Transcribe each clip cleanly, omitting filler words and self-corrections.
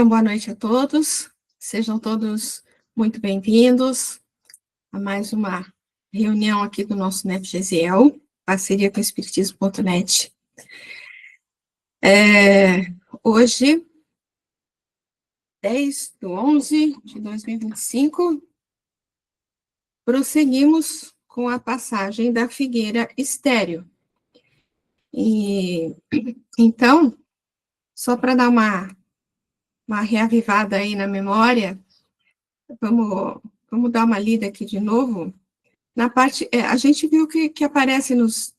Então, boa noite a todos, sejam todos muito bem-vindos a mais uma reunião aqui do nosso NEP Gesiel, parceria com o Espiritismo.net. Hoje, 10/11/2025, prosseguimos com a passagem da figueira estéril. E, então, só para dar uma reavivada aí na memória, vamos dar uma lida aqui de novo. Na parte, a gente viu que aparece nos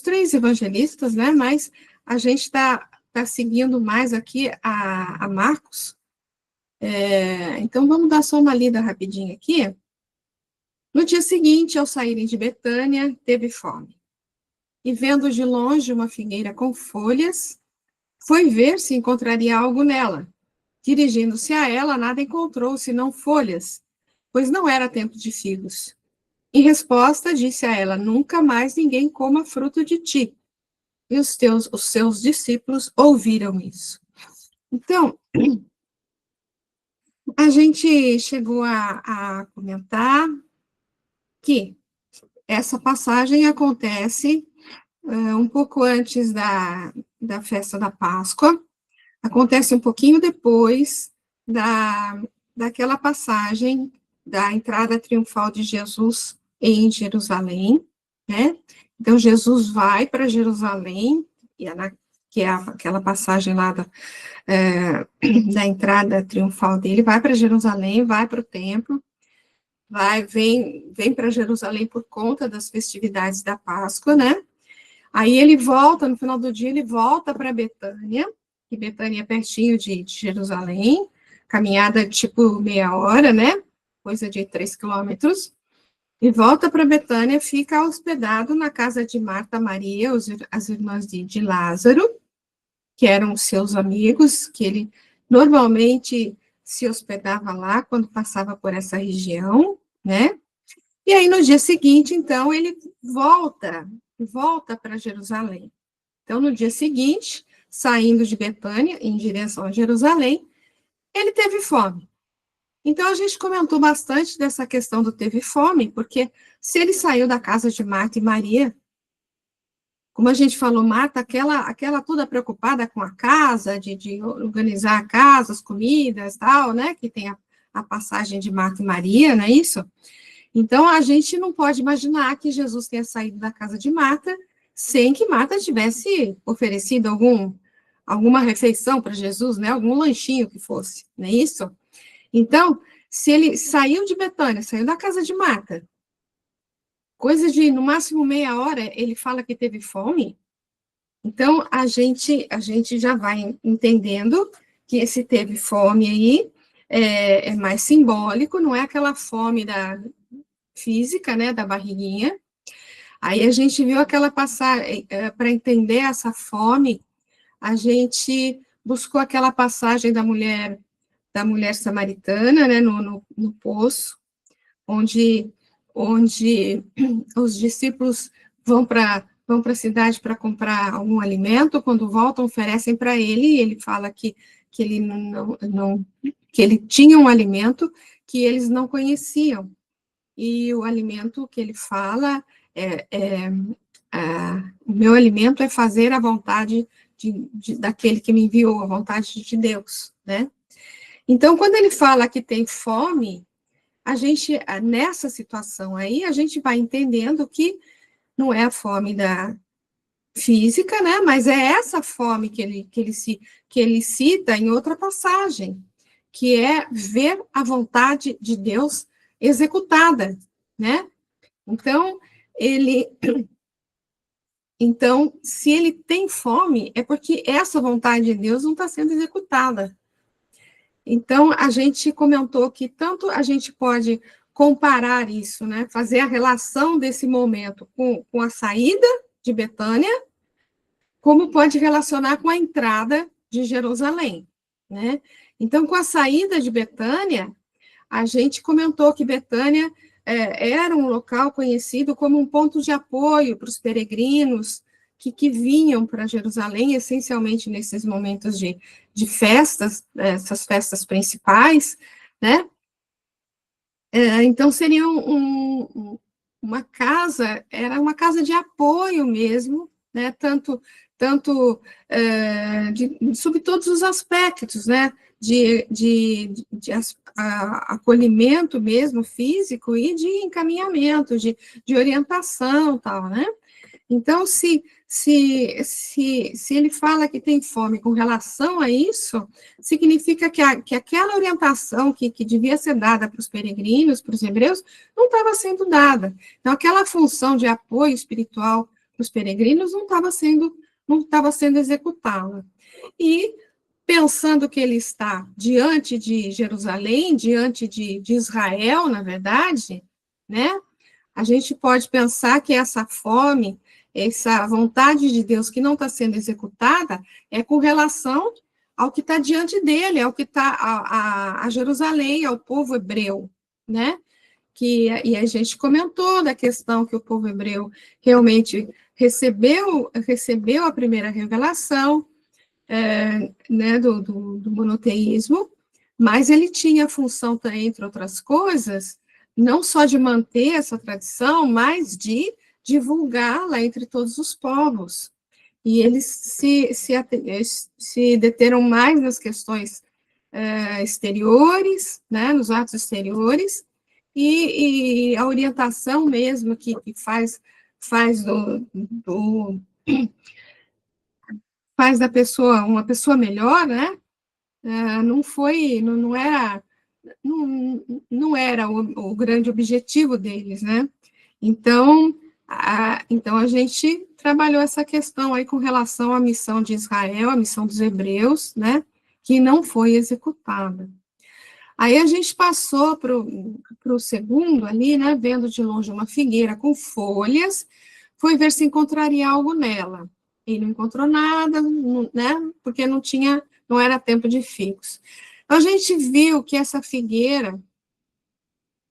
três evangelistas, né? Mas a gente está seguindo mais aqui a Marcos. Então, vamos dar só uma lida rapidinho aqui. No dia seguinte, ao saírem de Betânia, teve fome. E vendo de longe uma figueira com folhas, foi ver se encontraria algo nela. Dirigindo-se a ela, nada encontrou, senão folhas, pois não era tempo de figos. Em resposta, disse a ela: nunca mais ninguém coma fruto de ti. E os seus discípulos ouviram isso. Então, a gente chegou a comentar que essa passagem acontece um pouco antes da festa da Páscoa, acontece um pouquinho depois daquela passagem da entrada triunfal de Jesus em Jerusalém, né? Então, Jesus vai para Jerusalém, que é aquela passagem lá da entrada triunfal dele, vai para Jerusalém, vai para o templo, vem para Jerusalém por conta das festividades da Páscoa, né? Aí ele volta, no final do dia, ele volta para Betânia, que Betânia é pertinho de Jerusalém, caminhada tipo meia hora, né? Coisa de 3 quilômetros. E volta para Betânia, fica hospedado na casa de Marta, Maria, as irmãs de Lázaro, que eram seus amigos, que ele normalmente se hospedava lá quando passava por essa região, né? E aí, no dia seguinte, então, ele volta para Jerusalém. Então, no dia seguinte, saindo de Betânia, em direção a Jerusalém, ele teve fome. Então, a gente comentou bastante dessa questão do teve fome, porque se ele saiu da casa de Marta e Maria, como a gente falou, Marta, aquela toda preocupada com a casa, de organizar a casa, as comidas, tal, né, que tem a passagem de Marta e Maria, não é isso? Então, a gente não pode imaginar que Jesus tenha saído da casa de Marta sem que Marta tivesse oferecido alguma refeição para Jesus, né, algum lanchinho que fosse, não é isso? Então, se ele saiu de Betânia, saiu da casa de Marta, coisa de, no máximo, meia hora, ele fala que teve fome, então, a gente já vai entendendo que esse teve fome aí é mais simbólico, não é aquela fome física, né, da barriguinha. Aí a gente viu aquela passagem, para entender essa fome, a gente buscou aquela passagem da mulher samaritana, né, no poço, onde os discípulos vão para a cidade para comprar algum alimento, quando voltam, oferecem para ele, e ele fala que ele que ele tinha um alimento que eles não conheciam. E o alimento que ele fala o meu alimento é fazer a vontade daquele que me enviou, a vontade de Deus, né? Então, quando ele fala que tem fome, a gente, nessa situação aí, a gente vai entendendo que não é a fome física, né? Mas é essa fome que ele cita em outra passagem, que é ver a vontade de Deus executada, né? Então, se ele tem fome, é porque essa vontade de Deus não está sendo executada. Então, a gente comentou que tanto a gente pode comparar isso, né? Fazer a relação desse momento com a saída de Betânia, como pode relacionar com a entrada de Jerusalém, né? Então, com a saída de Betânia, a gente comentou que Betânia era um local conhecido como um ponto de apoio para os peregrinos que vinham para Jerusalém, essencialmente nesses momentos de festas, essas festas principais, né? Então, seria uma casa, era uma casa de apoio mesmo, né? Sob todos os aspectos, né? Acolhimento mesmo físico e de encaminhamento, de orientação, tal, né? Então, se ele fala que tem fome com relação a isso, significa que aquela orientação que devia ser dada para os peregrinos, para os hebreus, não estava sendo dada. Então, aquela função de apoio espiritual para os peregrinos não estava sendo executada. E, pensando que ele está diante de Jerusalém, diante de Israel, na verdade, né? A gente pode pensar que essa fome, essa vontade de Deus que não está sendo executada, é com relação ao que está diante dele, ao que está a Jerusalém, ao povo hebreu, né? E a gente comentou da questão que o povo hebreu realmente recebeu a primeira revelação, né, do monoteísmo, mas ele tinha a função, entre outras coisas, não só de manter essa tradição, mas de divulgá-la entre todos os povos. E eles se deteram mais nas questões exteriores, né, nos atos exteriores, e a orientação mesmo que faz faz da pessoa uma pessoa melhor, né? Não era o grande objetivo deles, né? Então, então, a gente trabalhou essa questão aí com relação à missão de Israel, a missão dos hebreus, né? Que não foi executada. Aí a gente passou para o segundo ali, né? Vendo de longe uma figueira com folhas, foi ver se encontraria algo nela. E não encontrou nada, né? Porque não era tempo de figos. A gente viu que essa figueira,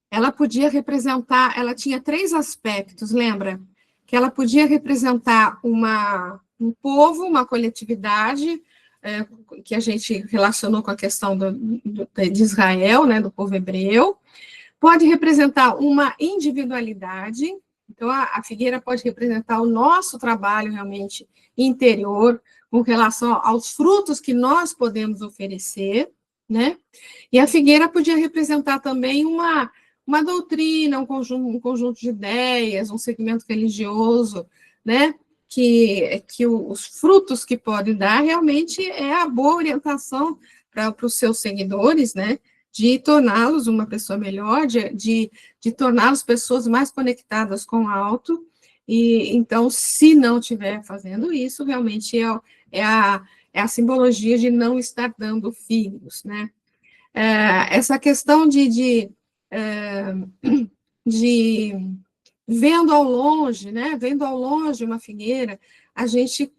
ela podia representar, ela tinha 3 aspectos, lembra? Que ela podia representar um povo, uma coletividade, que a gente relacionou com a questão de Israel, né, do povo hebreu, pode representar uma individualidade, então a figueira pode representar o nosso trabalho realmente interior, com relação aos frutos que nós podemos oferecer, né? E a figueira podia representar também uma doutrina, um conjunto de ideias, um segmento religioso, né? Que os frutos que pode dar realmente é a boa orientação para os seus seguidores, né? De torná-los uma pessoa melhor, de torná-los pessoas mais conectadas com o alto. E então, se não estiver fazendo isso, realmente é a simbologia de não estar dando figos, né? Essa questão de vendo ao longe, né? Vendo ao longe uma figueira, a gente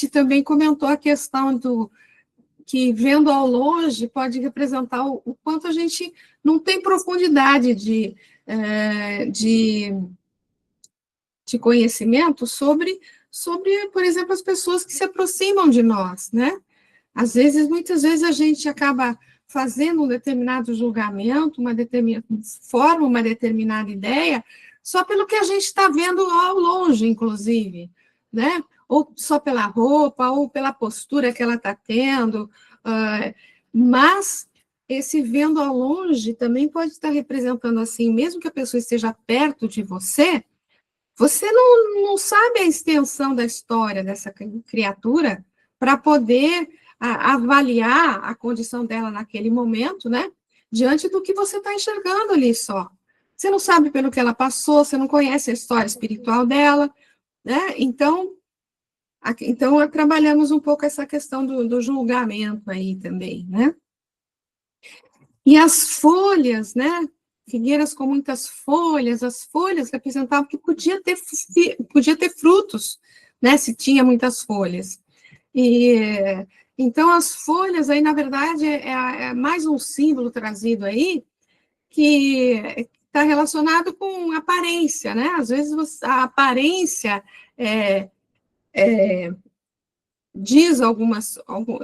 também comentou a questão que vendo ao longe pode representar o quanto a gente não tem profundidade de conhecimento sobre, por exemplo, as pessoas que se aproximam de nós, né? Muitas vezes a gente acaba fazendo um determinado julgamento, forma uma determinada ideia, só pelo que a gente está vendo ao longe, inclusive, né? Ou só pela roupa, ou pela postura que ela está tendo, mas esse vendo ao longe também pode estar representando assim, mesmo que a pessoa esteja perto de você, você não sabe a extensão da história dessa criatura para poder avaliar a condição dela naquele momento, né? Diante do que você está enxergando ali só. Você não sabe pelo que ela passou, você não conhece a história espiritual dela, né? Então trabalhamos um pouco essa questão do julgamento aí também, né? E as folhas, né? Figueiras com muitas folhas, as folhas representavam que podia ter frutos, né? Se tinha muitas folhas. E então as folhas aí, na verdade, é mais um símbolo trazido aí que está relacionado com aparência, né? Às vezes a aparência diz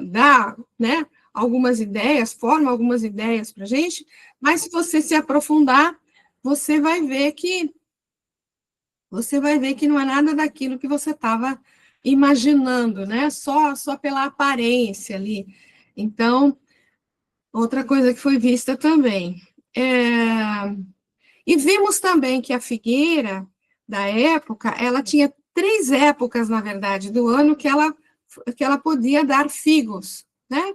dá, né, algumas ideias, forma algumas ideias para a gente, mas se você se aprofundar, você vai ver que não é nada daquilo que você estava imaginando, né? Só pela aparência ali. Então, outra coisa que foi vista também. E vimos também que a figueira da época, ela tinha 3 épocas, na verdade, do ano que ela podia dar figos, né?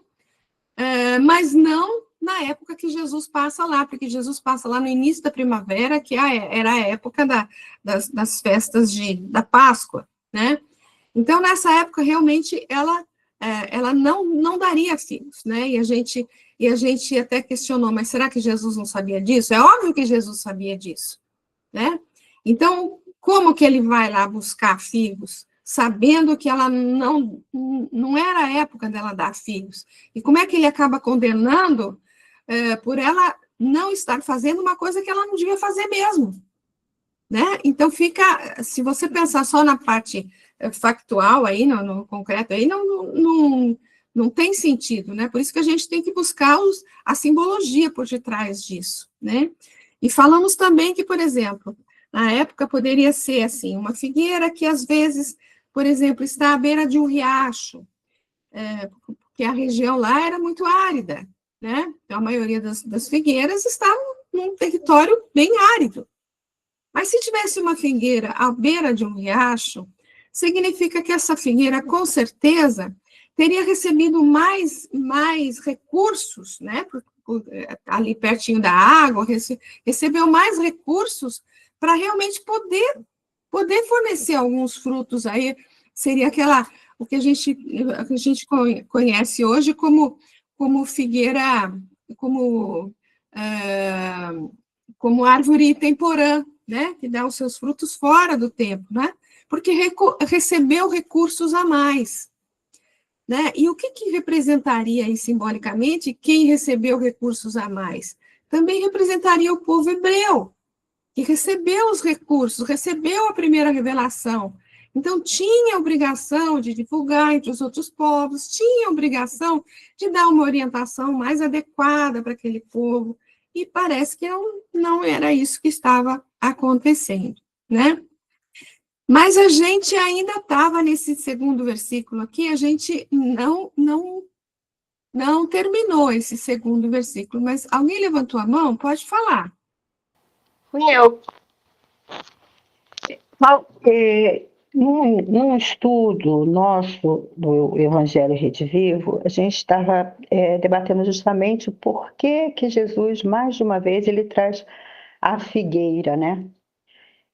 Mas não na época que Jesus passa lá, porque Jesus passa lá no início da primavera, que era a época das festas da Páscoa, né? Então, nessa época, realmente, ela não daria figos, né? E a gente até questionou, mas será que Jesus não sabia disso? É óbvio que Jesus sabia disso, né? Então, como que ele vai lá buscar figos, sabendo que ela não era a época dela dar figos? E como é que ele acaba condenando por ela não estar fazendo uma coisa que ela não devia fazer mesmo, né? Então, se você pensar só na parte factual aí, no concreto aí, não tem sentido, né? Por isso que a gente tem que buscar a simbologia por detrás disso, né? E falamos também que, por exemplo, na época poderia ser assim, uma figueira que às vezes, por exemplo, está à beira de um riacho, porque a região lá era muito árida, né? Então, a maioria das figueiras estavam num território bem árido. Mas se tivesse uma figueira à beira de um riacho, significa que essa figueira, com certeza, teria recebido mais recursos, né? Ali pertinho da água, recebeu mais recursos para realmente poder fornecer alguns frutos aí. Seria o que a gente conhece hoje como figueira, como árvore temporã, né, que dá os seus frutos fora do tempo, né, porque recebeu recursos a mais, né, e o que representaria aí simbolicamente quem recebeu recursos a mais? Também representaria o povo hebreu, que recebeu os recursos, recebeu a primeira revelação, então tinha a obrigação de divulgar entre os outros povos, tinha a obrigação de dar uma orientação mais adequada para aquele povo, e parece que não era isso que estava acontecendo, né? Mas a gente ainda estava nesse segundo versículo aqui, a gente não terminou esse segundo versículo, mas alguém levantou a mão? Pode falar. Fui eu. Num estudo nosso do Evangelho Rede Vivo, a gente estava debatendo justamente o porquê que Jesus, mais de uma vez, ele traz a figueira, né?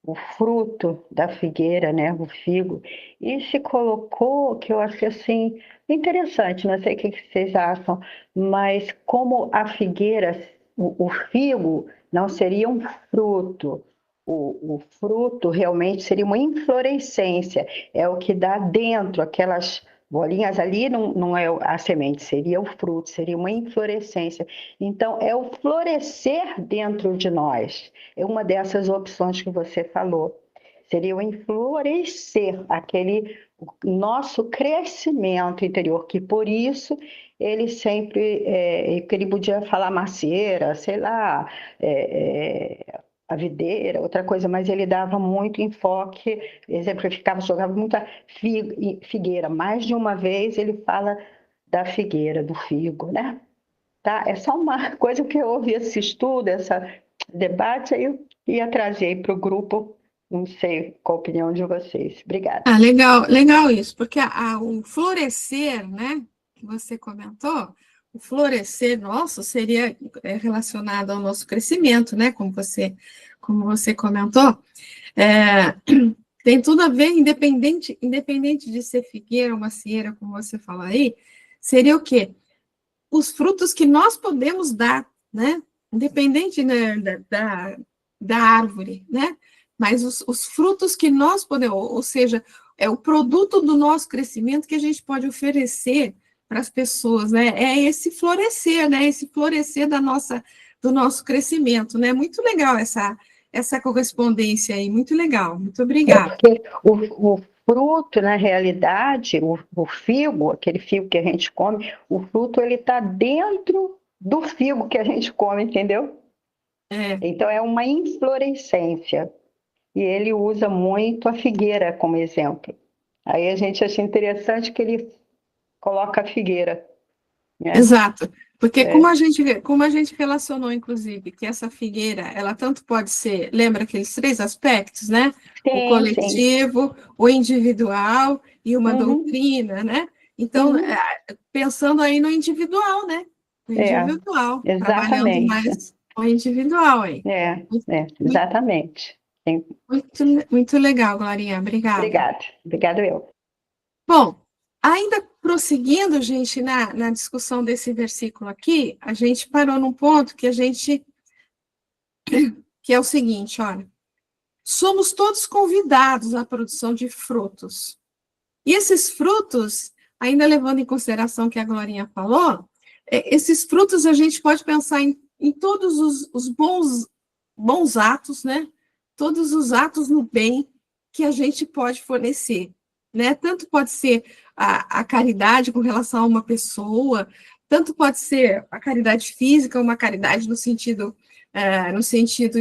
O fruto da figueira, né? O figo. E se colocou, que eu achei assim, interessante, não sei o que vocês acham, mas como a figueira, o figo não seria um fruto, o fruto realmente seria uma inflorescência, é o que dá dentro, aquelas bolinhas ali não é a semente, seria o fruto, seria uma inflorescência. Então, é o florescer dentro de nós, é uma dessas opções que você falou. Seria o enflorescer, aquele nosso crescimento interior, que por isso ele sempre, que ele podia falar macieira, sei lá, a videira, outra coisa, mas ele dava muito enfoque, exemplificava, jogava muita figueira. Mais de uma vez ele fala da figueira, do figo, né? Tá? É só uma coisa que eu ouvi esse estudo, esse debate, aí eu ia trazer para o grupo, não sei qual a opinião de vocês. Obrigada. Legal isso, porque o florescer, né, que você comentou, o florescer nosso seria relacionado ao nosso crescimento, né, como você comentou, tem tudo a ver, independente de ser figueira ou macieira, como você falou aí, seria o quê? Os frutos que nós podemos dar, né, independente, né, da árvore, né, mas os frutos que nós podemos, ou seja, é o produto do nosso crescimento que a gente pode oferecer para as pessoas, né? É esse florescer, né? Esse florescer do nosso crescimento, né? Muito legal essa correspondência aí, muito legal, muito obrigada. Porque o fruto, na realidade, o figo, aquele figo que a gente come, o fruto ele está dentro do figo que a gente come, entendeu? Então é uma inflorescência. E ele usa muito a figueira como exemplo. Aí a gente acha interessante que ele coloca a figueira, né? Exato. Porque como a gente relacionou, inclusive, que essa figueira, ela tanto pode ser, lembra aqueles 3 aspectos, né? O coletivo, o individual e uma doutrina, né? Então, pensando aí no individual, né? No individual, trabalhando mais o individual aí. Exatamente. Muito, muito legal, Glorinha, obrigada. Obrigada eu. Bom, ainda prosseguindo, gente, na discussão desse versículo aqui, a gente parou num ponto que é o seguinte, olha, somos todos convidados à produção de frutos. E esses frutos, ainda levando em consideração o que a Glorinha falou, esses frutos a gente pode pensar em todos os bons atos, né? Todos os atos no bem que a gente pode fornecer, né? Tanto pode ser a caridade com relação a uma pessoa, tanto pode ser a caridade física, uma caridade no sentido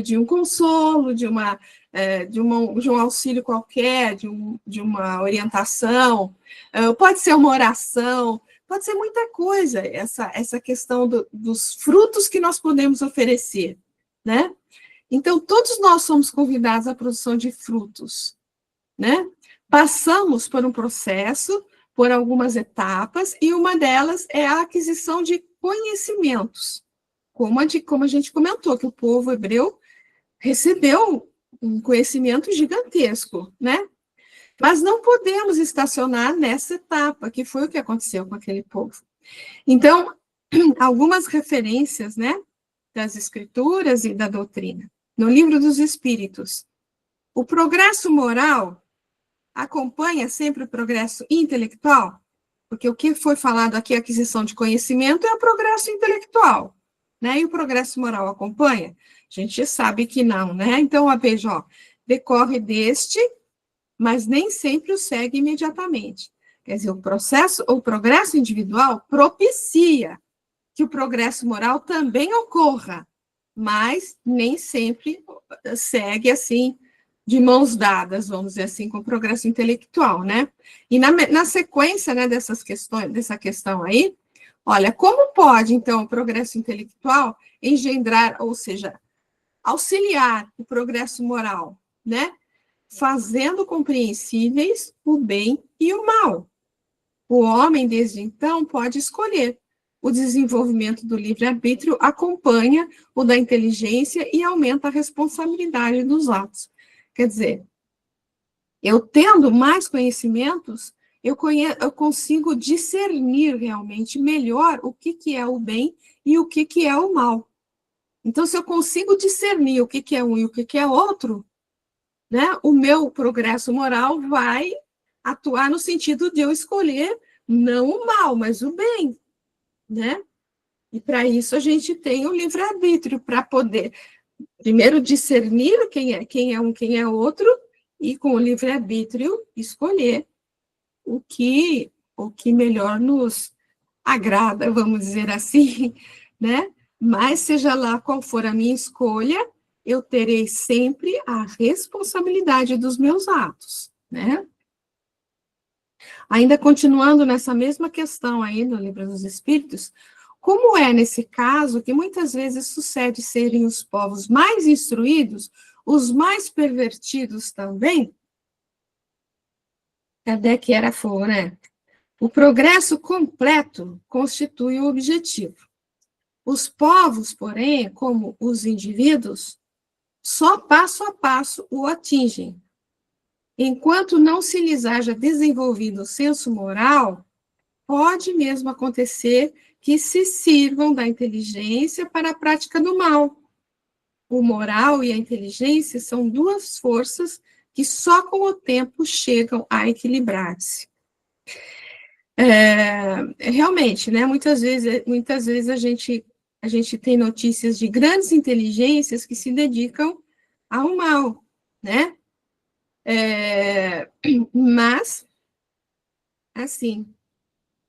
de um consolo, de um auxílio qualquer, de uma orientação, pode ser uma oração, pode ser muita coisa, essa questão dos frutos que nós podemos oferecer, né? Então, todos nós somos convidados à produção de frutos, né? Passamos por um processo, por algumas etapas, e uma delas é a aquisição de conhecimentos, como a gente comentou, que o povo hebreu recebeu um conhecimento gigantesco, né? Mas não podemos estacionar nessa etapa, que foi o que aconteceu com aquele povo. Então, algumas referências, né, das escrituras e da doutrina. No Livro dos Espíritos, o progresso moral acompanha sempre o progresso intelectual, porque o que foi falado aqui, a aquisição de conhecimento, é o progresso intelectual, né? E o progresso moral acompanha? A gente sabe que não, né? Então, a PJ decorre deste, mas nem sempre o segue imediatamente. Quer dizer, o progresso individual propicia que o progresso moral também ocorra, mas nem sempre segue assim, de mãos dadas, vamos dizer assim, com o progresso intelectual, né? E na sequência, né, dessa questão aí, olha, como pode, então, o progresso intelectual engendrar, ou seja, auxiliar o progresso moral, né? Fazendo compreensíveis o bem e o mal. O homem, desde então, pode escolher. O desenvolvimento do livre-arbítrio acompanha o da inteligência e aumenta a responsabilidade dos atos. Quer dizer, eu tendo mais conhecimentos, eu consigo discernir realmente melhor o que é o bem e o que é o mal. Então, se eu consigo discernir o que é um e o que é outro, né, o meu progresso moral vai atuar no sentido de eu escolher não o mal, mas o bem, né? E para isso a gente tem o livre-arbítrio, para poder, primeiro, discernir quem é um, quem é outro, e com o livre-arbítrio escolher o que melhor nos agrada, vamos dizer assim, né? Mas seja lá qual for a minha escolha, eu terei sempre a responsabilidade dos meus atos, né? Ainda continuando nessa mesma questão aí no Livro dos Espíritos, como é nesse caso que muitas vezes sucede serem os povos mais instruídos, os mais pervertidos também? Kardec era fogo, né? O progresso completo constitui o objetivo. Os povos, porém, como os indivíduos, só passo a passo o atingem. Enquanto não se lhes haja desenvolvido o senso moral, pode mesmo acontecer que se sirvam da inteligência para a prática do mal. O moral e a inteligência são duas forças que só com o tempo chegam a equilibrar-se. Realmente, né? Muitas vezes a gente tem notícias de grandes inteligências que se dedicam ao mal, né? Mas, assim,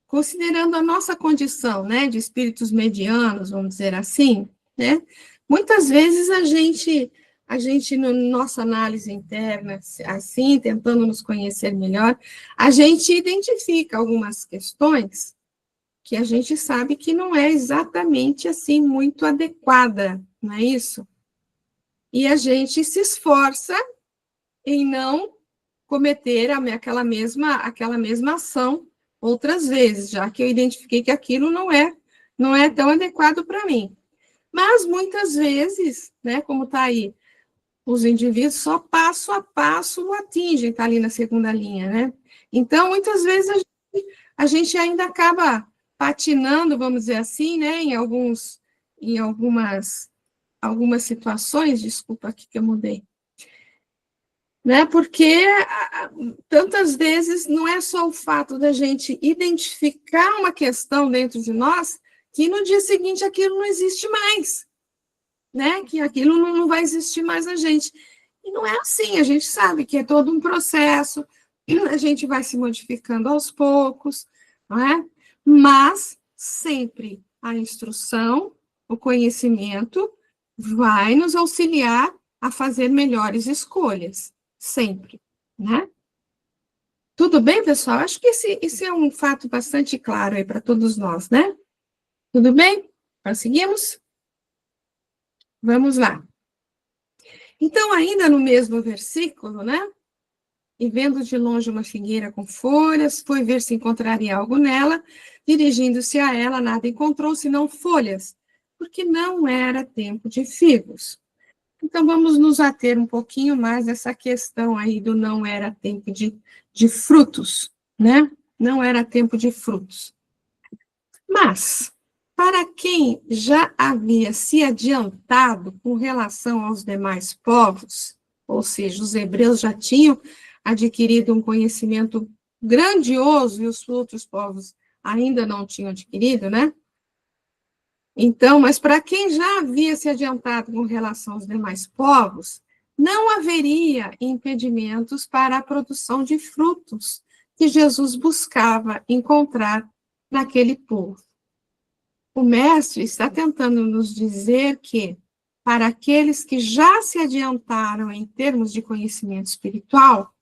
considerando a nossa condição, né, de espíritos medianos, vamos dizer assim, né, muitas vezes a gente, na nossa análise interna, assim, tentando nos conhecer melhor, a gente identifica algumas questões que a gente sabe que não é exatamente, assim, muito adequada, não é isso? E a gente se esforça em não cometer aquela mesma ação outras vezes, já que eu identifiquei que aquilo não é tão adequado para mim. Mas muitas vezes, né, como está aí, os indivíduos só passo a passo o atingem, está ali na segunda linha, né? Então, muitas vezes a gente ainda acaba patinando, vamos dizer assim, né, em algumas situações, desculpa aqui que eu mudei, né? Porque tantas vezes não é só o fato da gente identificar uma questão dentro de nós que no dia seguinte aquilo não existe mais, né? Que aquilo não vai existir mais na gente. E não é assim, a gente sabe que é todo um processo, a gente vai se modificando aos poucos, não é? Mas sempre a instrução, o conhecimento vai nos auxiliar a fazer melhores escolhas, sempre, né? Tudo bem, pessoal? Acho que esse é um fato bastante claro aí para todos nós, né? Tudo bem? Prosseguimos? Vamos lá. Então, ainda no mesmo versículo, né? E vendo de longe uma figueira com folhas, foi ver se encontraria algo nela. Dirigindo-se a ela, nada encontrou senão folhas, porque não era tempo de figos. Então, vamos nos ater um pouquinho mais nessa questão aí do não era tempo de frutos, né? Não era tempo de frutos. Mas, para quem já havia se adiantado com relação aos demais povos, ou seja, os hebreus já tinham adquirido um conhecimento grandioso e os outros povos ainda não tinham adquirido, né? Então, mas para quem já havia se adiantado com relação aos demais povos, não haveria impedimentos para a produção de frutos que Jesus buscava encontrar naquele povo. O mestre está tentando nos dizer que, para aqueles que já se adiantaram em termos de conhecimento espiritual,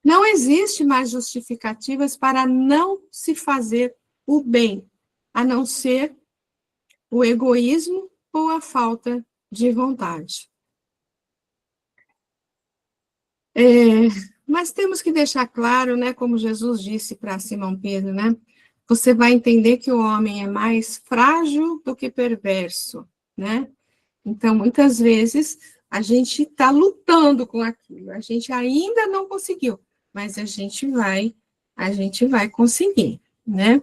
não existe mais justificativas para não se fazer o bem, a não ser o egoísmo ou a falta de vontade. Mas temos que deixar claro, né, como Jesus disse para Simão Pedro, né, você vai entender que o homem é mais frágil do que perverso, né? Então, muitas vezes, a gente está lutando com aquilo, a gente ainda não conseguiu, mas a gente vai conseguir, né?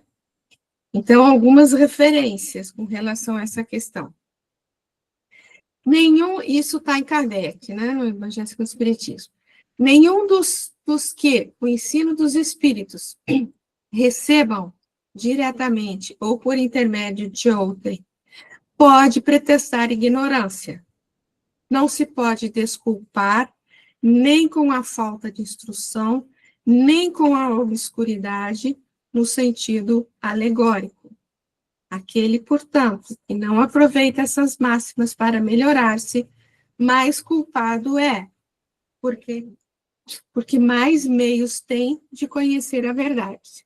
Então, algumas referências com relação a essa questão. Isso está em Kardec, né, no Evangelho segundo o Espiritismo. Nenhum dos que o ensino dos espíritos recebam diretamente ou por intermédio de outrem pode pretextar ignorância. Não se pode desculpar nem com a falta de instrução, nem com a obscuridade no sentido alegórico. Aquele, portanto, que não aproveita essas máximas para melhorar-se, mais culpado é, porque mais meios tem de conhecer a verdade.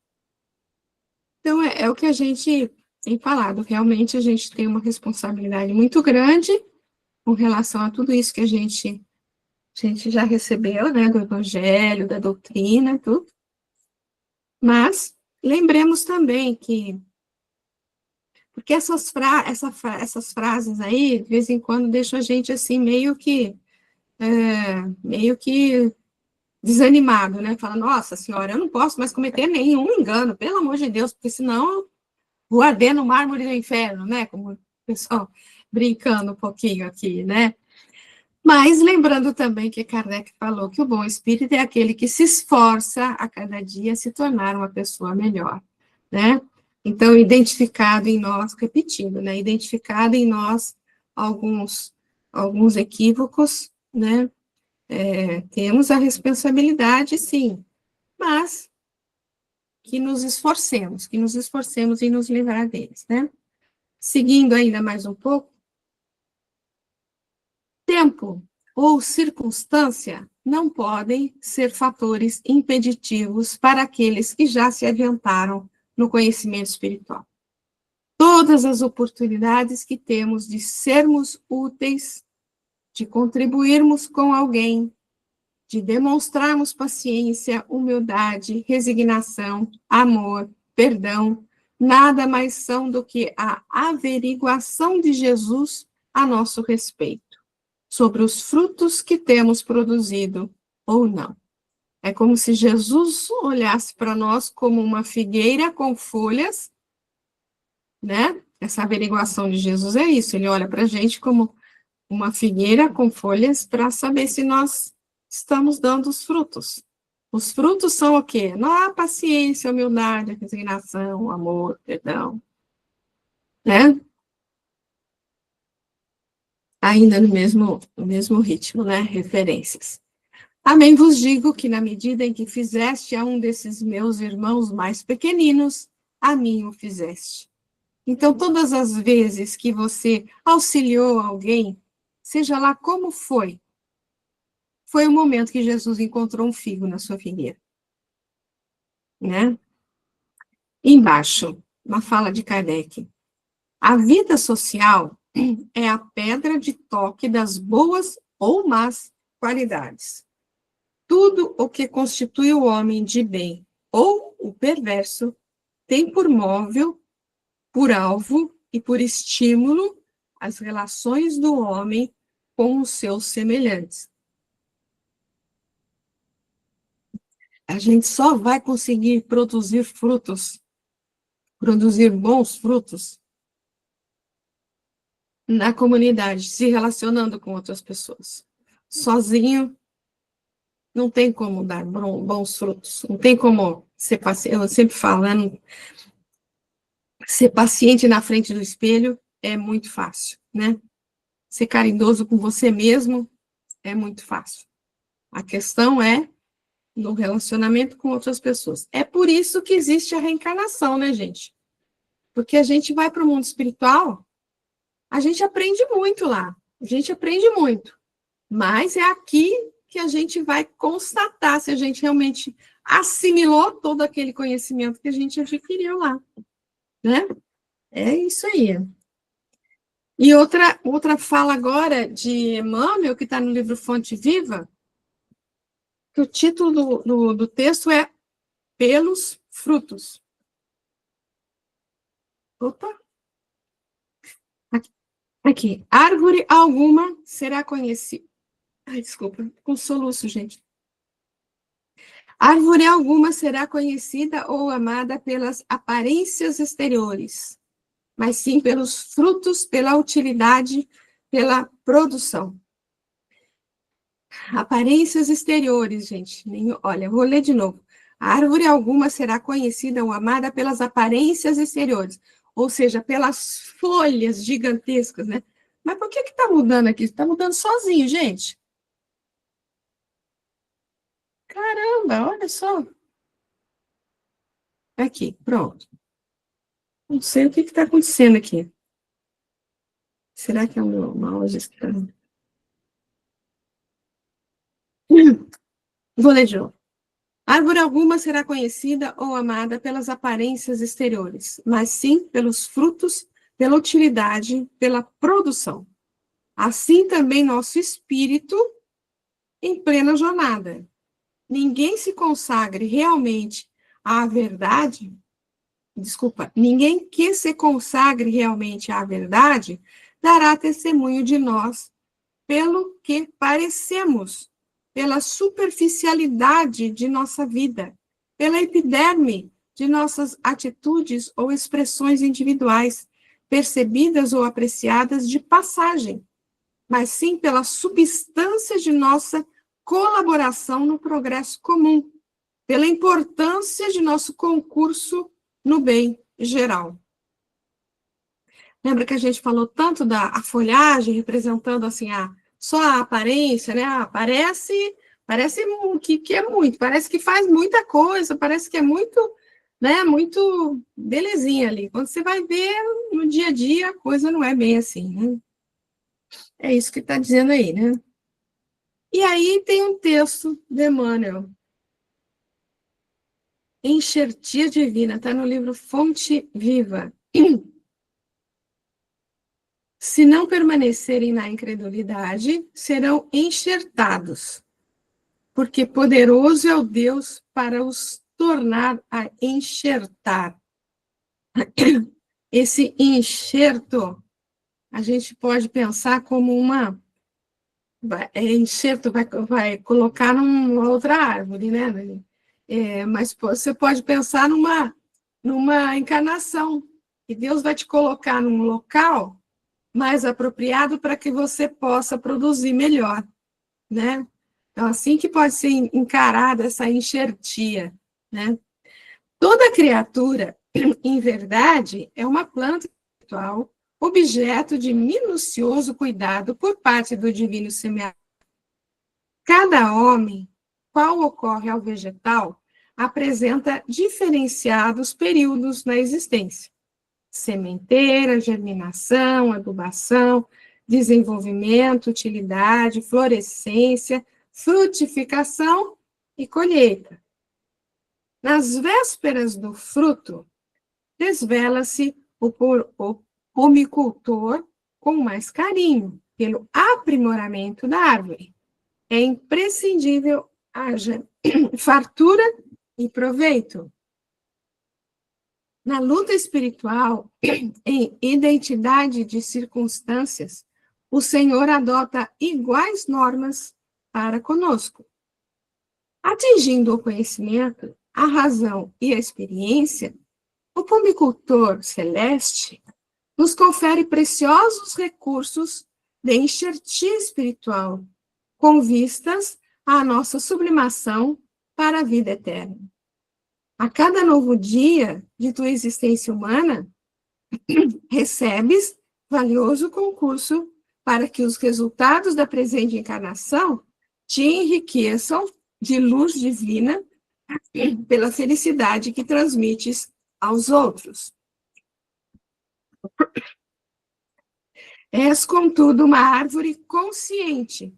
Então, é o que a gente tem falado, realmente a gente tem uma responsabilidade muito grande com relação a tudo isso que a gente já recebeu, né, do Evangelho, da doutrina, tudo. Mas lembremos também que, porque essas frases aí, de vez em quando, deixam a gente assim, meio que desanimado, né? Fala, nossa senhora, eu não posso mais cometer nenhum engano, pelo amor de Deus, porque senão eu vou arder no mármore do inferno, né? Como o pessoal brincando um pouquinho aqui, né? Mas lembrando também que Kardec falou que o bom espírito é aquele que se esforça a cada dia a se tornar uma pessoa melhor, né? Então, identificado em nós, repetindo, né? Identificado em nós alguns equívocos, né? temos a responsabilidade, sim, mas que nos esforcemos em nos livrar deles, né? Seguindo ainda mais um pouco, tempo ou circunstância não podem ser fatores impeditivos para aqueles que já se adiantaram no conhecimento espiritual. Todas as oportunidades que temos de sermos úteis, de contribuirmos com alguém, de demonstrarmos paciência, humildade, resignação, amor, perdão, nada mais são do que a averiguação de Jesus a nosso respeito, sobre os frutos que temos produzido ou não. É como se Jesus olhasse para nós como uma figueira com folhas, né? Essa averiguação de Jesus é isso, ele olha para a gente como uma figueira com folhas para saber se nós estamos dando os frutos. Os frutos são o quê? A paciência, a humildade, a resignação, o amor, perdão, né? Ainda no mesmo ritmo, né? Referências. Também vos digo que na medida em que fizeste a um desses meus irmãos mais pequeninos, a mim o fizeste. Então, todas as vezes que você auxiliou alguém, seja lá como foi o momento que Jesus encontrou um figo na sua figueira, né? Embaixo, uma fala de Kardec. A vida social é a pedra de toque das boas ou más qualidades. Tudo o que constitui o homem de bem ou o perverso tem por móvel, por alvo e por estímulo as relações do homem com os seus semelhantes. A gente só vai conseguir produzir frutos, produzir bons frutos na comunidade, se relacionando com outras pessoas. Sozinho, não tem como dar bons frutos, não tem como ser paciente. Eu sempre falo, né? Ser paciente na frente do espelho é muito fácil, né? Ser caridoso com você mesmo é muito fácil. A questão é no relacionamento com outras pessoas. É por isso que existe a reencarnação, né, gente? Porque a gente vai para o mundo espiritual, a gente aprende muito lá, a gente aprende muito, mas é aqui que a gente vai constatar se a gente realmente assimilou todo aquele conhecimento que a gente adquiriu lá, né? É isso aí. E outra fala agora de Emmanuel, que está no livro Fonte Viva, que o título do texto é Pelos Frutos. Opa! Aqui. Árvore alguma será conhecida. Ai, desculpa, com soluço, gente. Árvore alguma será conhecida ou amada pelas aparências exteriores, mas sim pelos frutos, pela utilidade, pela produção. Aparências exteriores, gente. Olha, vou ler de novo. Árvore alguma será conhecida ou amada pelas aparências exteriores, ou seja, pelas folhas gigantescas, né? Mas por que está mudando aqui? Está mudando sozinho, gente. Caramba, olha só. Aqui, pronto. Não sei o que está acontecendo aqui. Será que é uma aula de escravo? Vou ler de novo. Árvore alguma será conhecida ou amada pelas aparências exteriores, mas sim pelos frutos, pela utilidade, pela produção. Assim também nosso espírito em plena jornada. Ninguém se consagre realmente à verdade, ninguém que se consagre realmente à verdade dará testemunho de nós pelo que parecemos, pela superficialidade de nossa vida, pela epiderme de nossas atitudes ou expressões individuais, percebidas ou apreciadas de passagem, mas sim pela substância de nossa colaboração no progresso comum, pela importância de nosso concurso no bem geral. Lembra que a gente falou tanto da folhagem representando assim a só a aparência, né? Parece que é muito, parece que faz muita coisa, parece que é muito, né? Muito belezinha ali. Quando você vai ver no dia a dia, a coisa não é bem assim, né? É isso que está dizendo aí, né? E aí tem um texto de Emmanuel, Enxertia Divina, está no livro Fonte Viva. Se não permanecerem na incredulidade, serão enxertados, porque poderoso é o Deus para os tornar a enxertar. Esse enxerto, a gente pode pensar como enxerto vai colocar numa outra árvore, né? Mas você pode pensar numa encarnação, que Deus vai te colocar num local mais apropriado para que você possa produzir melhor, né? Então, assim que pode ser encarada essa enxertia, né? Toda criatura, em verdade, é uma planta espiritual, objeto de minucioso cuidado por parte do divino semeador. Cada homem, qual ocorre ao vegetal, apresenta diferenciados períodos na existência: sementeira, germinação, adubação, desenvolvimento, utilidade, florescência, frutificação e colheita. Nas vésperas do fruto, desvela-se o pomicultor com mais carinho pelo aprimoramento da árvore. É imprescindível haja fartura e proveito. Na luta espiritual, em identidade de circunstâncias, o Senhor adota iguais normas para conosco. Atingindo o conhecimento, a razão e a experiência, o pomicultor celeste nos confere preciosos recursos de enxertia espiritual, com vistas à nossa sublimação para a vida eterna. A cada novo dia de tua existência humana, recebes valioso concurso para que os resultados da presente encarnação te enriqueçam de luz divina pela felicidade que transmites aos outros. És, contudo, uma árvore consciente,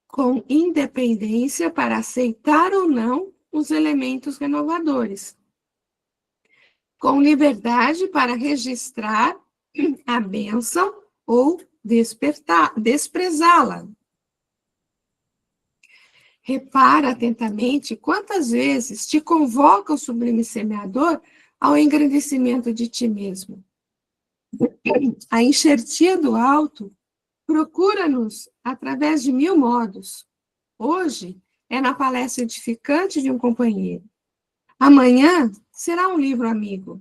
com independência para aceitar ou não os elementos renovadores, com liberdade para registrar a bênção ou desprezá-la. Repara atentamente quantas vezes te convoca o sublime semeador ao engrandecimento de ti mesmo. A enxertia do alto procura-nos através de 1000 modos. Hoje é na palestra edificante de um companheiro. Amanhã será um livro amigo.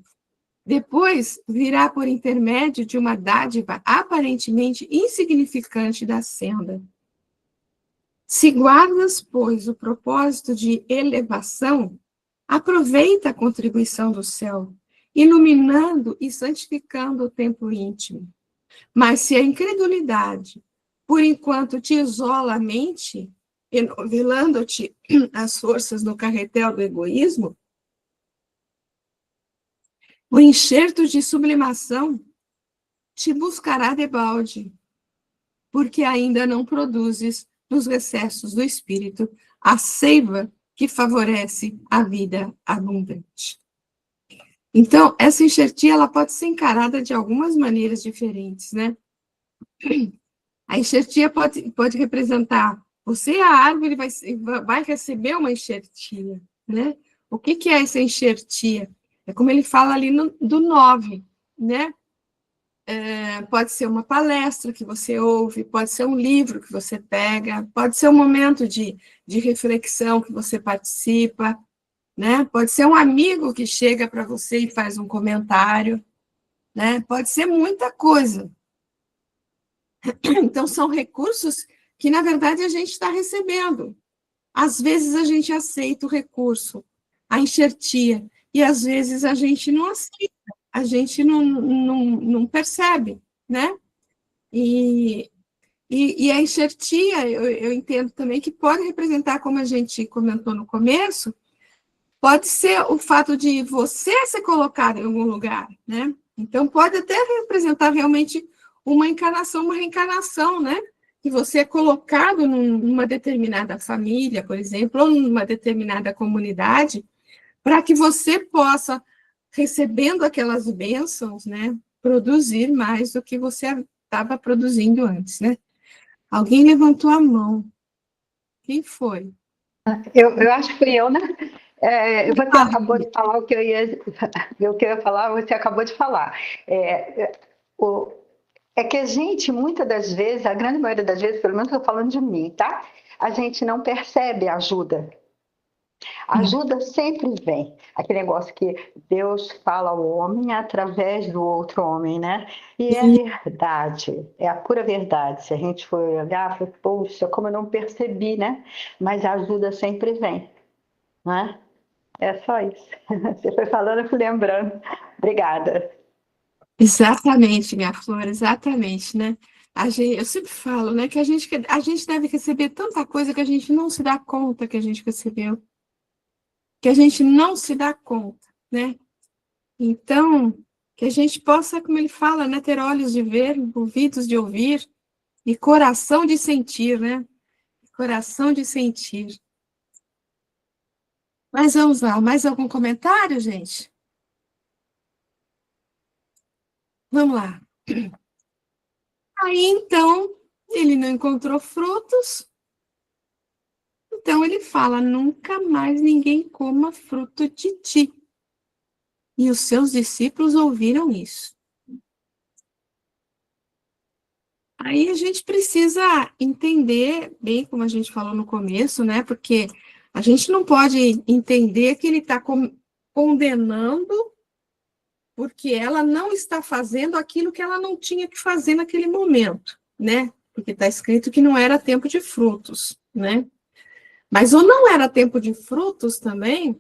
Depois virá por intermédio de uma dádiva aparentemente insignificante da senda. Se guardas, pois, o propósito de elevação, aproveita a contribuição do céu, iluminando e santificando o templo íntimo. Mas se a incredulidade, por enquanto, te isola a mente, enovelando-te as forças no carretel do egoísmo, o enxerto de sublimação te buscará debalde, porque ainda não produzes nos recessos do espírito a seiva que favorece a vida abundante. Então, essa enxertia ela pode ser encarada de algumas maneiras diferentes, né? A enxertia pode representar você, a árvore vai receber uma enxertia, né? O que é essa enxertia? É como ele fala ali do 9, né? Pode ser uma palestra que você ouve, pode ser um livro que você pega, pode ser um momento de reflexão que você participa, né? Pode ser um amigo que chega para você e faz um comentário, né? Pode ser muita coisa. Então, são recursos que, na verdade, a gente está recebendo. Às vezes, a gente aceita o recurso, a enxertia, e às vezes a gente não aceita. a gente não percebe, né? E a enxertia, eu entendo também que pode representar, como a gente comentou no começo, pode ser o fato de você ser colocado em algum lugar, né? Então, pode até representar realmente uma encarnação, uma reencarnação, né? Que você é colocado numa determinada família, por exemplo, ou numa determinada comunidade, para que você possa, recebendo aquelas bênçãos, né? Produzir mais do que você estava produzindo antes, né? Alguém levantou a mão. Quem foi? Eu acho que fui eu, né? Você acabou de falar o que eu ia falar, você acabou de falar. O, É que a gente, muitas das vezes, a grande maioria das vezes, pelo menos eu estou falando de mim, tá? A gente não percebe a ajuda. A ajuda sempre vem. Aquele negócio que Deus fala ao homem através do outro homem, né? E é verdade, é a pura verdade. Se a gente for olhar, fala, poxa, como eu não percebi, né? Mas a ajuda sempre vem, né? É só isso. Você foi falando, eu fui lembrando. Obrigada. Exatamente, minha flor, exatamente, né? Eu sempre falo, né, que a gente deve receber tanta coisa que a gente não se dá conta que a gente recebeu, que a gente não se dá conta, né? Então, que a gente possa, como ele fala, né, ter olhos de ver, ouvidos de ouvir e coração de sentir, né? Coração de sentir. Mas vamos lá, mais algum comentário, gente? Vamos lá. Aí, então, ele não encontrou frutos, então ele fala: nunca mais ninguém coma fruto de ti. E os seus discípulos ouviram isso. Aí a gente precisa entender, bem como a gente falou no começo, né? Porque a gente não pode entender que ele está condenando porque ela não está fazendo aquilo que ela não tinha que fazer naquele momento, né? Porque está escrito que não era tempo de frutos, né? Mas ou não era tempo de frutos também,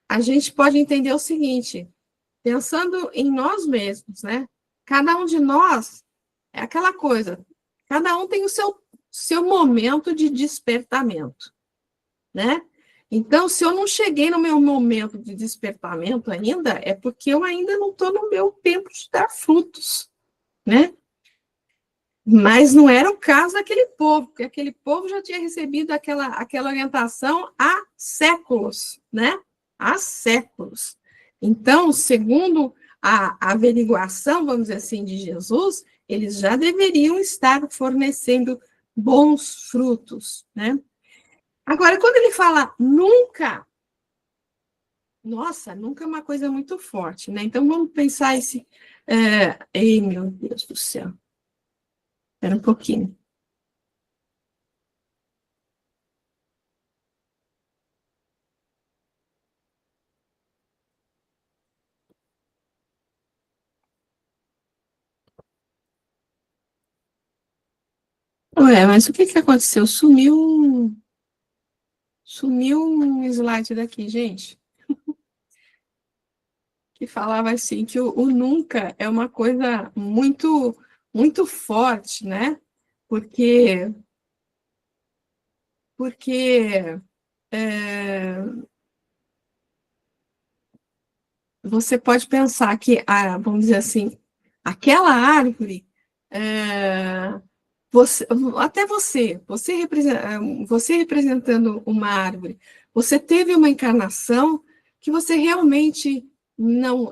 a gente pode entender o seguinte, pensando em nós mesmos, né? Cada um de nós é aquela coisa, cada um tem o seu momento de despertamento, né? Então, se eu não cheguei no meu momento de despertamento ainda, é porque eu ainda não estou no meu tempo de dar frutos, né? Mas não era o caso daquele povo, porque aquele povo já tinha recebido aquela orientação há séculos, né? Há séculos. Então, segundo a averiguação, vamos dizer assim, de Jesus, eles já deveriam estar fornecendo bons frutos, né? Agora, quando ele fala nunca, nossa, nunca é uma coisa muito forte, né? Então, vamos pensar esse... Ei, meu Deus do céu. Espera um pouquinho. Ué, mas o que que aconteceu? Sumiu um slide daqui, gente, que falava assim que o nunca é uma coisa muito forte, né? Porque porque você pode pensar que, vamos dizer assim, aquela árvore, é, até você representando uma árvore, você teve uma encarnação que você realmente não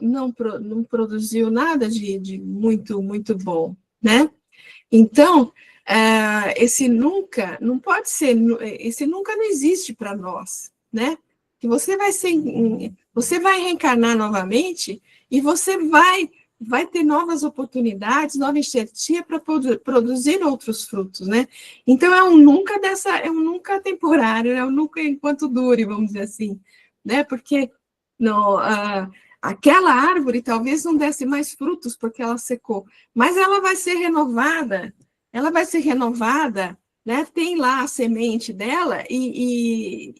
produziu nada de muito bom, né? Então, esse nunca, não pode ser, esse nunca não existe para nós, né? Que você vai reencarnar novamente e você vai ter novas oportunidades, nova enxertia para produzir outros frutos, né? Então é um nunca temporário, é um nunca enquanto dure, vamos dizer assim, né? Porque no, aquela árvore talvez não desse mais frutos porque ela secou, mas ela vai ser renovada, né? Tem lá a semente dela e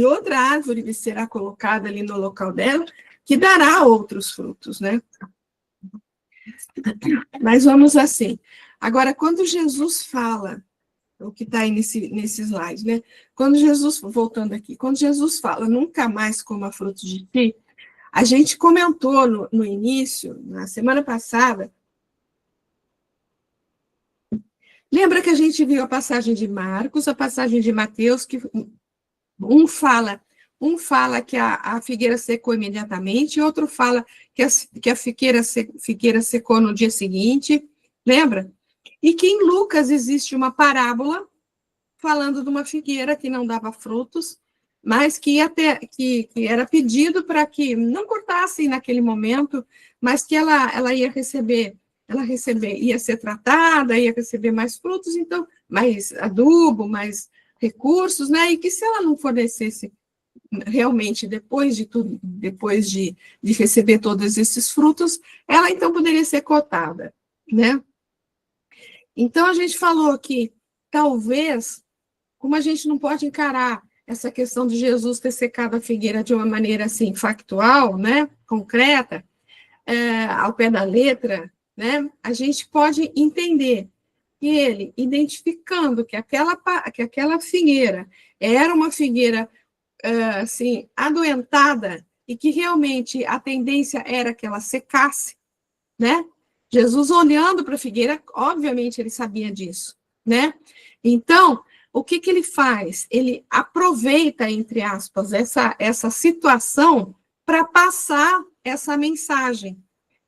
outra árvore será colocada ali no local dela que dará outros frutos, né? Mas vamos assim. Agora, quando Jesus fala, o que está aí nesse slide, né? Quando Jesus, voltando aqui, quando Jesus fala, nunca mais coma frutos de ti, a gente comentou no início, na semana passada, lembra que a gente viu a passagem de Marcos, a passagem de Mateus, que um fala que a figueira secou imediatamente, e outro fala que a figueira secou no dia seguinte, lembra? E que em Lucas existe uma parábola falando de uma figueira que não dava frutos, mas que era pedido para que não cortassem naquele momento, mas que ela ia ia ser tratada, ia receber mais frutos, então, mais adubo, mais recursos, né? E que se ela não fornecesse realmente depois de tudo, depois de receber todos esses frutos, ela então poderia ser cotada, né? Então a gente falou que talvez, como a gente não pode encarar essa questão de Jesus ter secado a figueira de uma maneira assim factual, né, concreta, ao pé da letra, né, a gente pode entender que ele, identificando que aquela figueira era uma figueira assim adoentada e que realmente a tendência era que ela secasse, né? Jesus olhando para a figueira, obviamente ele sabia disso, né? Então, o que ele faz? Ele aproveita, entre aspas, essa situação para passar essa mensagem.